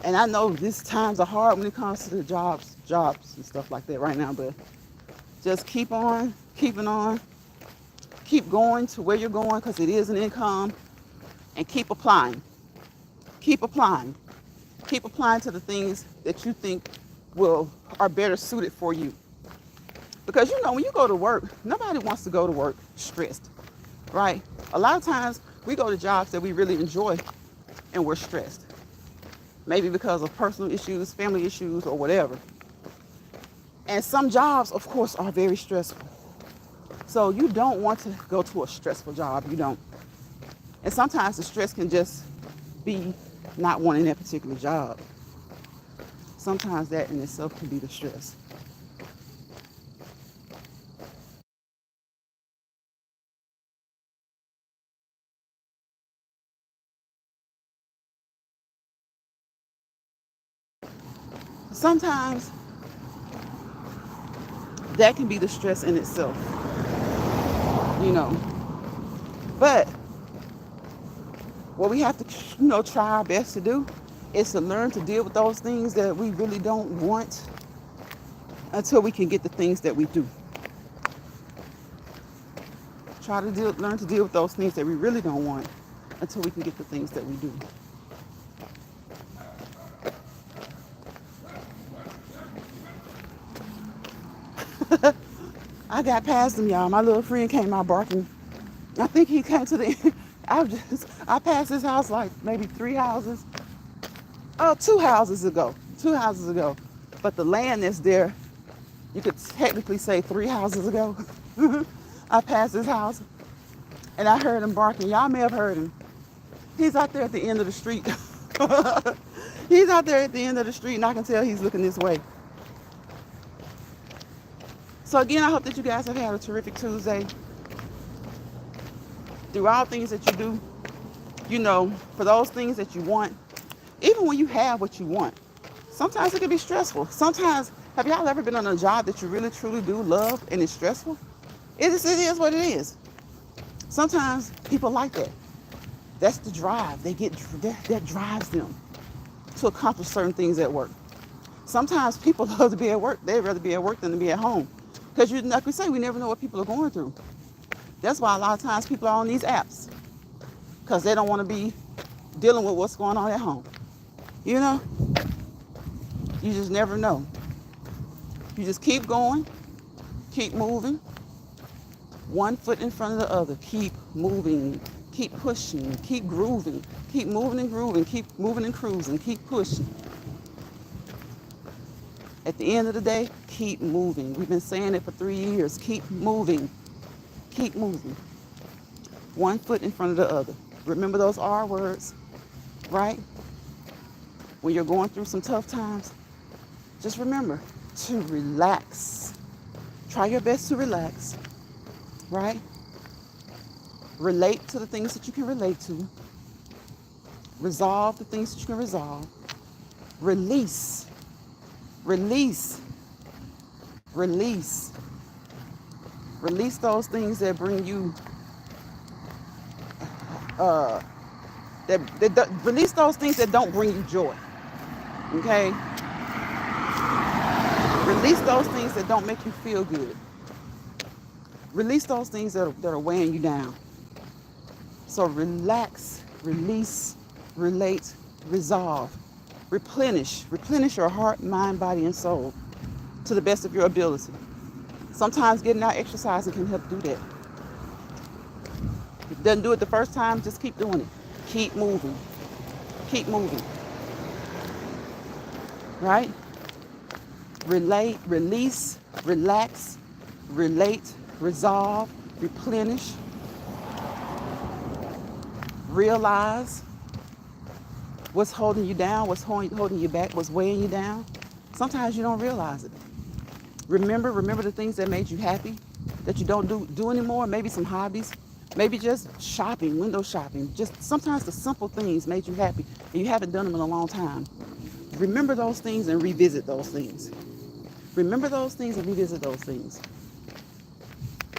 S1: and I know these times are hard when it comes to the jobs and stuff like that right now, but just keep on, keeping on, keep going to where you're going because it is an income, and keep applying. Keep applying to the things that you think are better suited for you. Because when you go to work, nobody wants to go to work stressed, right? A lot of times we go to jobs that we really enjoy and we're stressed. Maybe because of personal issues, family issues, or whatever. And some jobs, of course, are very stressful. So you don't want to go to a stressful job. You don't. And sometimes the stress can just be not wanting that particular job. Sometimes that in itself can be the stress. Sometimes that can be the stress in itself, But what we have to, try our best to do is to learn to deal with those things that we really don't want until we can get the things that we do. Try to learn to deal with those things that we really don't want until we can get the things that we do. I got past him, y'all. My little friend came out barking. I think he came to the I passed his house like maybe 2 houses ago. But the land that's there, you could technically say 3 houses ago. I passed his house and I heard him barking. Y'all may have heard him. He's out there at the end of the street. He's out there at the end of the street and I can tell he's looking this way. So again, I hope that you guys have had a terrific Tuesday. Through all things that you do, for those things that you want, even when you have what you want, sometimes it can be stressful. Sometimes, have y'all ever been on a job that you really, truly do love and it's stressful? It is what it is. Sometimes people like that. That's the drive. That drives them to accomplish certain things at work. Sometimes people love to be at work. They'd rather be at work than to be at home. Because like we say, we never know what people are going through. That's why a lot of times people are on these apps. Because they don't want to be dealing with what's going on at home. You just never know. You just keep going, keep moving. One foot in front of the other. Keep moving. Keep pushing, keep grooving, keep moving and grooving, keep moving and cruising, keep pushing. At the end of the day, keep moving. We've been saying it for 3 years. Keep moving. Keep moving. One foot in front of the other. Remember those R words, right? When you're going through some tough times, just remember to relax. Try your best to relax, right? Relate to the things that you can relate to. Resolve the things that you can resolve. Release. Release. Release. Release those things that bring you, release those things that don't bring you joy. Okay? Release those things that don't make you feel good. Release those things that are weighing you down. So relax, release, relate, resolve, replenish your heart, mind, body, and soul to the best of your ability. Sometimes getting out exercising can help do that. If it doesn't do it the first time, just keep doing it. Keep moving. Keep moving. Right? Relate, release, relax, relate, resolve, replenish, realize what's holding you down, what's holding you back, what's weighing you down. Sometimes you don't realize it. Remember the things that made you happy that you don't do anymore. Maybe some hobbies, maybe just shopping, window shopping. Just sometimes the simple things made you happy and you haven't done them in a long time. Remember those things and revisit those things. Remember those things and revisit those things.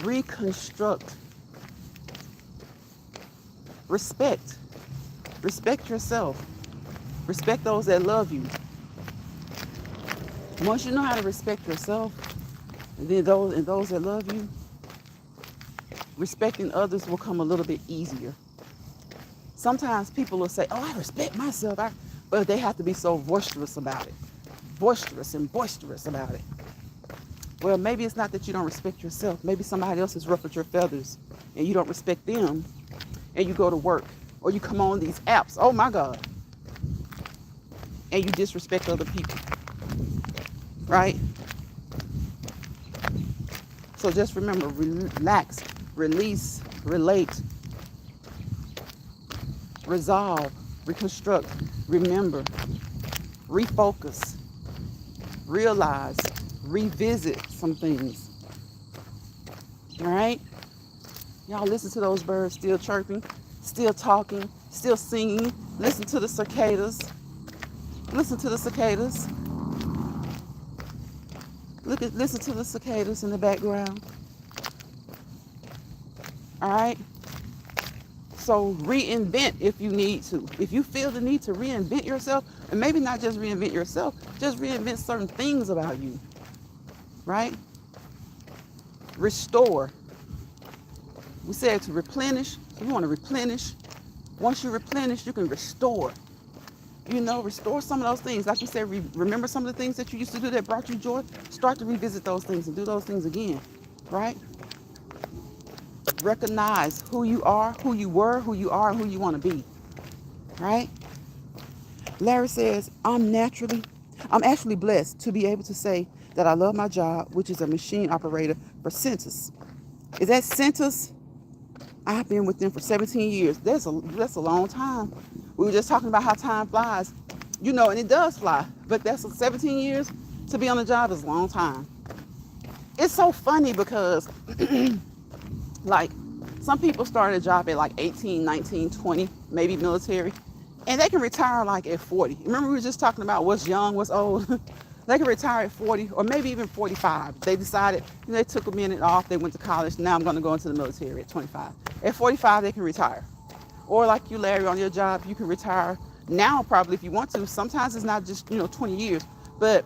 S1: Reconstruct. Respect. Respect yourself. Respect those that love you. Once you know how to respect yourself, and then those that love you, respecting others will come a little bit easier. Sometimes people will say, "Oh, I respect myself," but they have to be so boisterous about it. Boisterous about it. Well, maybe it's not that you don't respect yourself. Maybe somebody else has ruffled your feathers and you don't respect them, and you go to work or you come on these apps, oh my God, and you disrespect other people, right? So just remember, relax, release, relate, resolve, reconstruct, remember, refocus, realize, revisit some things. All right? Y'all listen to those birds still chirping, still talking, still singing. Listen to the cicadas. Listen to the cicadas. Listen to the cicadas in the background. All right? So reinvent if you need to. If you feel the need to reinvent yourself, and maybe not just reinvent yourself, just reinvent certain things about you. Right? Restore. We said to replenish. So you want to replenish. Once you replenish, you can restore. Restore some of those things. Like we said, remember some of the things that you used to do that brought you joy. Start to revisit those things and do those things again. Right? Recognize who you are, who you were, who you are, and who you want to be. Right? Larry says, I'm actually blessed to be able to say that I love my job, which is a machine operator for Centus. Is that Centus? I've been with them for 17 years. That's a long time. We were just talking about how time flies, and it does fly, but that's 17 years to be on the job is a long time. It's so funny because like some people start a job at like 18, 19, 20, maybe military, and they can retire like at 40. Remember we were just talking about what's young, what's old? They can retire at 40 or maybe even 45. They decided, they took a minute off, they went to college, now I'm going to go into the military at 25. At 45, they can retire. Or like you, Larry, on your job, you can retire now probably if you want to. Sometimes it's not just, 20 years, but,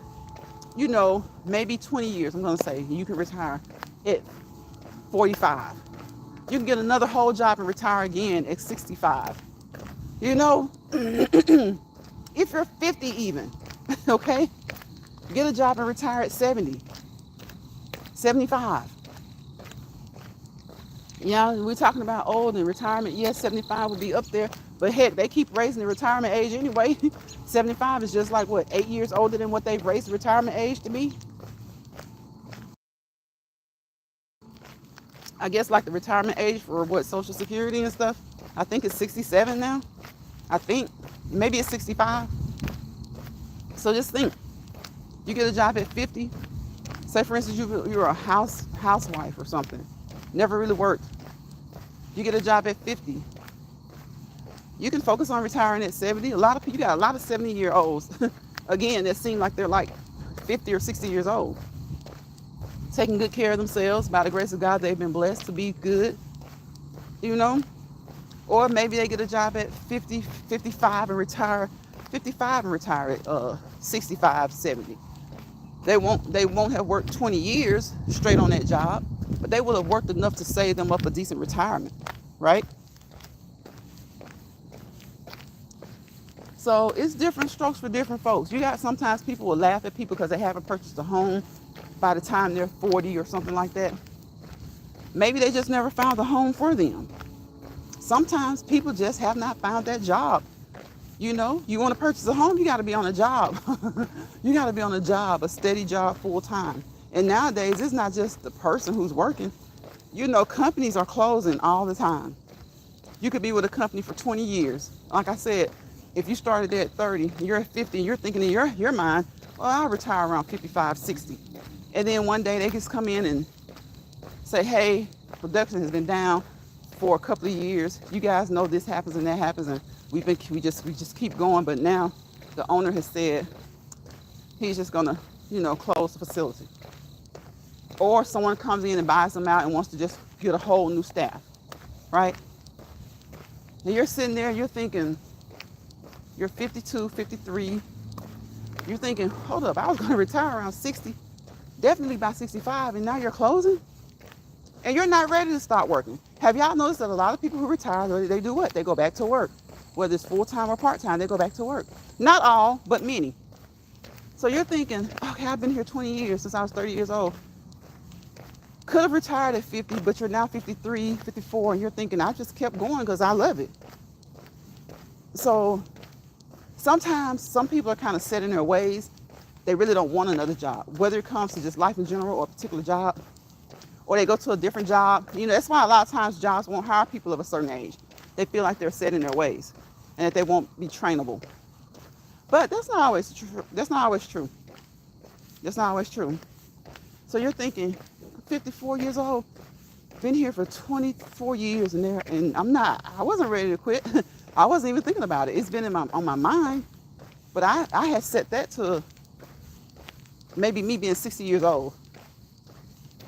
S1: maybe 20 years, I'm going to say, you can retire at 45. You can get another whole job and retire again at 65. If you're 50 even, okay? Get a job and retire at 70, 75. Yeah, we're talking about old and retirement. Yes, 75 would be up there, but heck, they keep raising the retirement age anyway. 75 is just like what, 8 years older than what they've raised the retirement age to be. I guess like the retirement age for what, Social Security and stuff. I think it's 67 now. I think maybe it's 65. So just think, you get a job at 50. Say for instance you're a housewife or something, never really worked. You get a job at 50. You can focus on retiring at 70. A lot of people, you got a lot of 70-year-olds, again, that seem like they're like 50 or 60 years old, taking good care of themselves. By the grace of God, they've been blessed to be good, you know. Or maybe they get a job at 50, 55 and retire, 55 and retire at 65, 70. They won't have worked 20 years straight on that job, but they will have worked enough to save them up a decent retirement, right? So it's different strokes for different folks. You got, sometimes people will laugh at people because they haven't purchased a home by the time they're 40 or something like that. Maybe they just never found a home for them. Sometimes people just have not found that job. You know, you want to purchase a home, you got to be on a job. You got to be on a job, a steady job, full time. And nowadays, it's not just the person who's working. You know, companies are closing all the time. You could be with a company for 20 years. Like I said, if you started at 30, you're at 50, you're thinking in your mind, well, I'll retire around 55, 60. And then one day they just come in and say, hey, production has been down for a couple of years. You guys know this happens and that happens, and we just keep going. But now the owner has said he's just gonna, close the facility. Or someone comes in and buys them out and wants to just get a whole new staff, right? And you're sitting there, you're thinking, you're 52, 53. You're thinking, hold up, I was gonna retire around 60, definitely by 65, and now you're closing? And you're not ready to start working. Have y'all noticed that a lot of people who retire, they do what? They go back to work. Whether it's full-time or part-time, they go back to work. Not all, but many. So you're thinking, okay, I've been here 20 years, since I was 30 years old. Could have retired at 50, but you're now 53, 54, and you're thinking, I just kept going because I love it. So sometimes some people are kind of set in their ways. They really don't want another job, whether it comes to just life in general or a particular job, or they go to a different job. That's why a lot of times jobs won't hire people of a certain age. They feel like they're set in their ways and that they won't be trainable. But that's not always true. That's not always true. That's not always true. So you're thinking, 54 years old, been here for 24 years and I wasn't ready to quit. I wasn't even thinking about it. It's been on my mind, but I had set that to maybe me being 60 years old.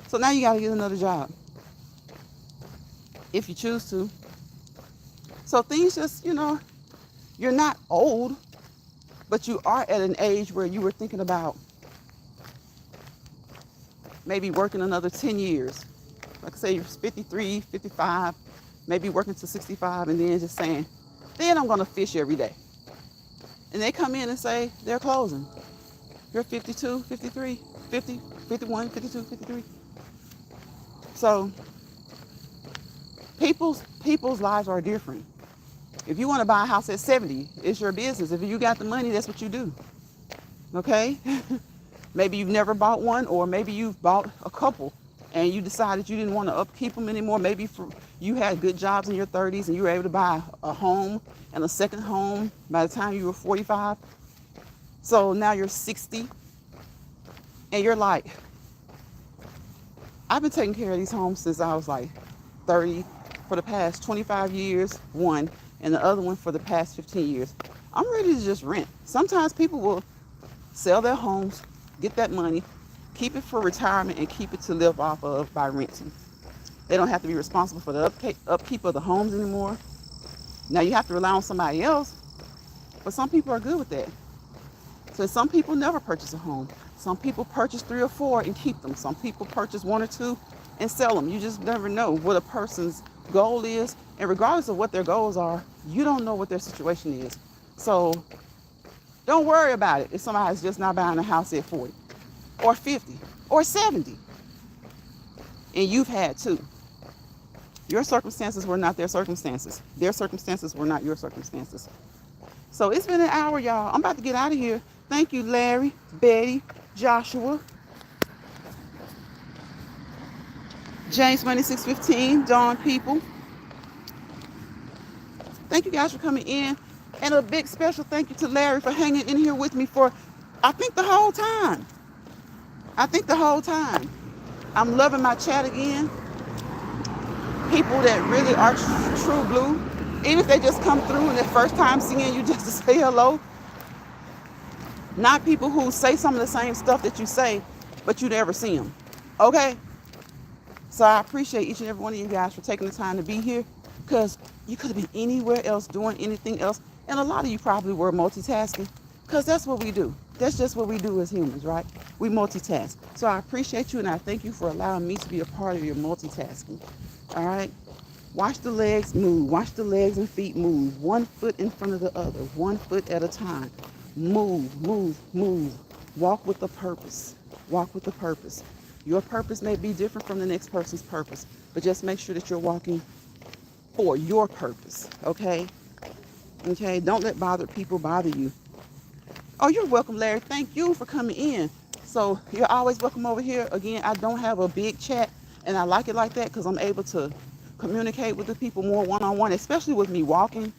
S1: So now you got to get another job if you choose to. So things just, you're not old, but you are at an age where you were thinking about maybe working another 10 years. Like say you're 53, 55, maybe working to 65, and then just saying, then I'm going to fish every day. And they come in and say they're closing. You're 52, 53, 50, 51, 52, 53. So people's lives are different. If you want to buy a house at 70, it's your business. If you got the money, that's what you do. Okay? Maybe you've never bought one, or maybe you've bought a couple and you decided you didn't want to upkeep them anymore. Maybe you had good jobs in your 30s and you were able to buy a home and a second home by the time you were 45. So now you're 60 and you're like, I've been taking care of these homes since I was like 30, for the past 25 years, one, and the other one for the past 15 years. I'm ready to just rent. Sometimes people will sell their homes, get that money, keep it for retirement, and keep it to live off of by renting. They don't have to be responsible for the upkeep of the homes anymore. Now you have to rely on somebody else, but some people are good with that. So some people never purchase a home. Some people purchase 3 or 4 and keep them. Some people purchase 1 or 2 and sell them. You just never know what a person's goal is. And regardless of what their goals are, you don't know what their situation is. So don't worry about it if somebody's just not buying a house at 40 or 50 or 70. And you've had 2. Your circumstances were not their circumstances. Their circumstances were not your circumstances. So it's been an hour, y'all. I'm about to get out of here. Thank you, Larry, Betty, Joshua, James Money 615, Dawn People. Thank you guys for coming in. And a big special thank you to Larry for hanging in here with me for, I think, the whole time. I'm loving my chat again. People that really are true blue, even if they just come through and their first time seeing you just to say hello. Not people who say some of the same stuff that you say, but you never see them. Okay? So I appreciate each and every one of you guys for taking the time to be here, because you could have been anywhere else doing anything else. And a lot of you probably were multitasking, because that's what we do. That's just what we do as humans, right? We multitask. So I appreciate you, and I thank you for allowing me to be a part of your multitasking. All right? Watch the legs move. Watch the legs and feet move. 1 foot in front of the other. 1 foot at a time. Move, move, move. Walk with a purpose. Walk with a purpose. Your purpose may be different from the next person's purpose, but just make sure that you're walking for your purpose, okay? Okay? Don't let bothered people bother you. Oh, you're welcome, Larry. Thank you for coming in. So you're always welcome over here. Again, I don't have a big chat, and I like it like that because I'm able to communicate with the people more one-on-one, especially with me walking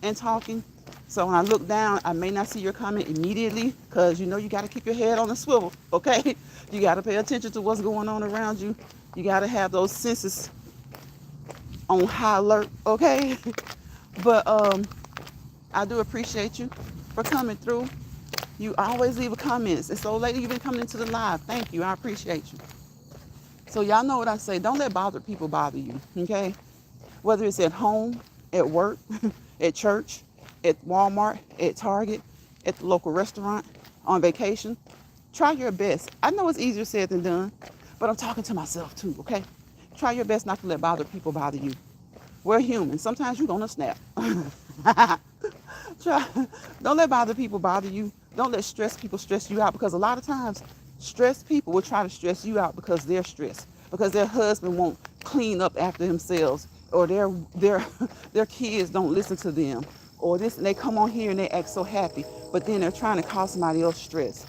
S1: and talking. So when I look down, I may not see your comment immediately, because you know you got to keep your head on the swivel, okay? You got to pay attention to what's going on around you. You got to have those senses on high alert, okay? But I do appreciate you for coming through. You always leave a comment. It's so late you've been coming into the live. Thank you. I appreciate you. So y'all know what I say. Don't let bothered people bother you, okay? Whether it's at home, at work, at church, at Walmart, at Target, at the local restaurant, on vacation. Try your best. I know it's easier said than done, but I'm talking to myself too, okay? Try your best not to let bothered people bother you. We're human. Sometimes you're gonna snap. Don't let bothered people bother you. Don't let stressed people stress you out, because a lot of times stressed people will try to stress you out because they're stressed, because their husband won't clean up after themselves, or their kids don't listen to them, or this, and they come on here and they act so happy, but then they're trying to cause somebody else stress.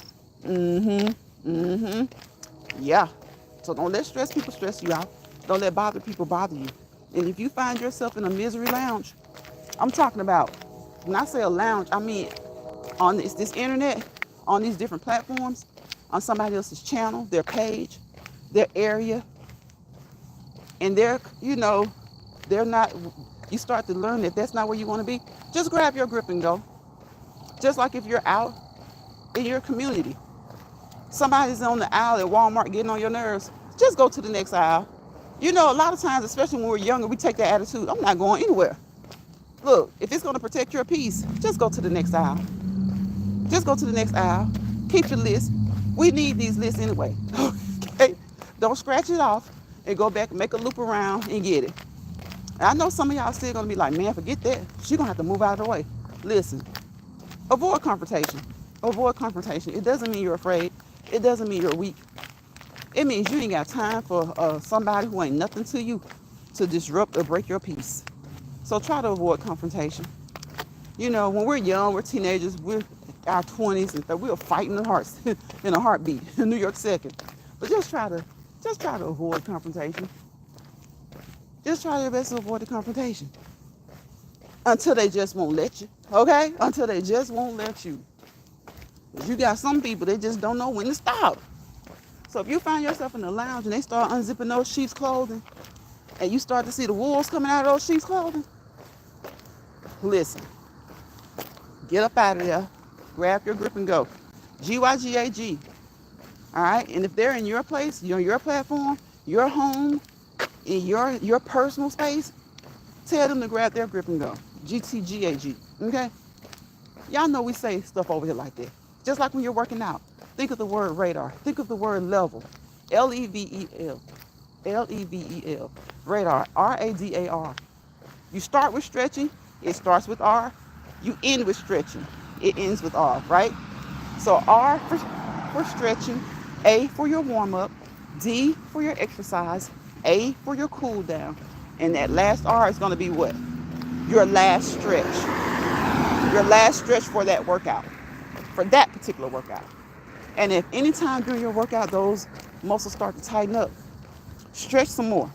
S1: Yeah. So don't let stressed people stress you out. Don't let bothered people bother you. And if you find yourself in a misery lounge, I'm talking about, when I say a lounge, I mean on this internet, on these different platforms, on somebody else's channel, their page, their area, and they're not, you start to learn that that's not where you want to be. Just grab your grip and go. Just like if you're out in your community, somebody's on the aisle at Walmart getting on your nerves, just go to the next aisle. You know, a lot of times, especially when we're younger, we take that attitude, I'm not going anywhere. Look, if it's going to protect your peace, just go to the next aisle. Just go to the next aisle. Keep your list. We need these lists anyway. Okay? Don't scratch it off and go back and make a loop around and get it. And I know some of y'all still going to be like, man, forget that. She's going to have to move out of the way. Listen, avoid confrontation. Avoid confrontation. It doesn't mean you're afraid. It doesn't mean you're weak. It means you ain't got time for somebody who ain't nothing to you to disrupt or break your peace. So try to avoid confrontation. You know, when we're young, we're teenagers, we're our 20s and we'll fight in the hearts in a heartbeat, in New York second. But just try to avoid confrontation. Just try your best to avoid the confrontation until they just won't let you. Okay? Until they just won't let you. You got some people, they just don't know when to stop. So if you find yourself in the lounge and they start unzipping those sheep's clothing, and you start to see the wolves coming out of those sheep's clothing, listen, get up out of there, grab your grip and go. GYGAG. All right? And if they're in your place, you're on your platform, your home, in your personal space, tell them to grab their grip and go. GTGAG. Okay? Y'all know we say stuff over here like that. Just like when you're working out. Think of the word radar. Think of the word level. Level. Level. Radar. RADAR. You start with stretching. It starts with R. You end with stretching. It ends with R, right? So R for stretching. A for your warm-up. D for your exercise. A for your cool down. And that last R is going to be what? Your last stretch. Your last stretch for that workout, for that particular workout. And if anytime during your workout those muscles start to tighten up, stretch some more.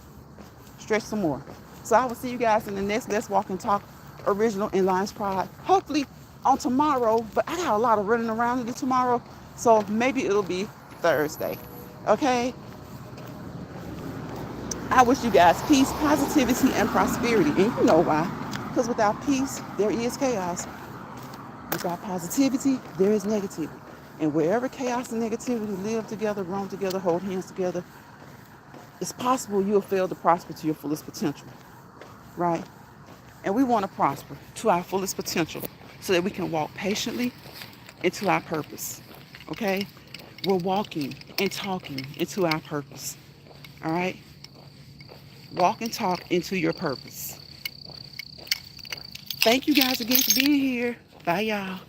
S1: Stretch some more. So I will see you guys in the next Let's Walk and Talk original in Lions Pride. Hopefully on tomorrow, but I got a lot of running around to do tomorrow, so maybe it'll be Thursday. Okay? I wish you guys peace, positivity, and prosperity. And you know why. Because without peace, there is chaos. Without positivity, there is negativity. And wherever chaos and negativity live together, roam together, hold hands together, it's possible you'll fail to prosper to your fullest potential. Right? And we want to prosper to our fullest potential so that we can walk patiently into our purpose. Okay? We're walking and talking into our purpose. All right? Walk and talk into your purpose. Thank you guys again for being here. Bye, y'all.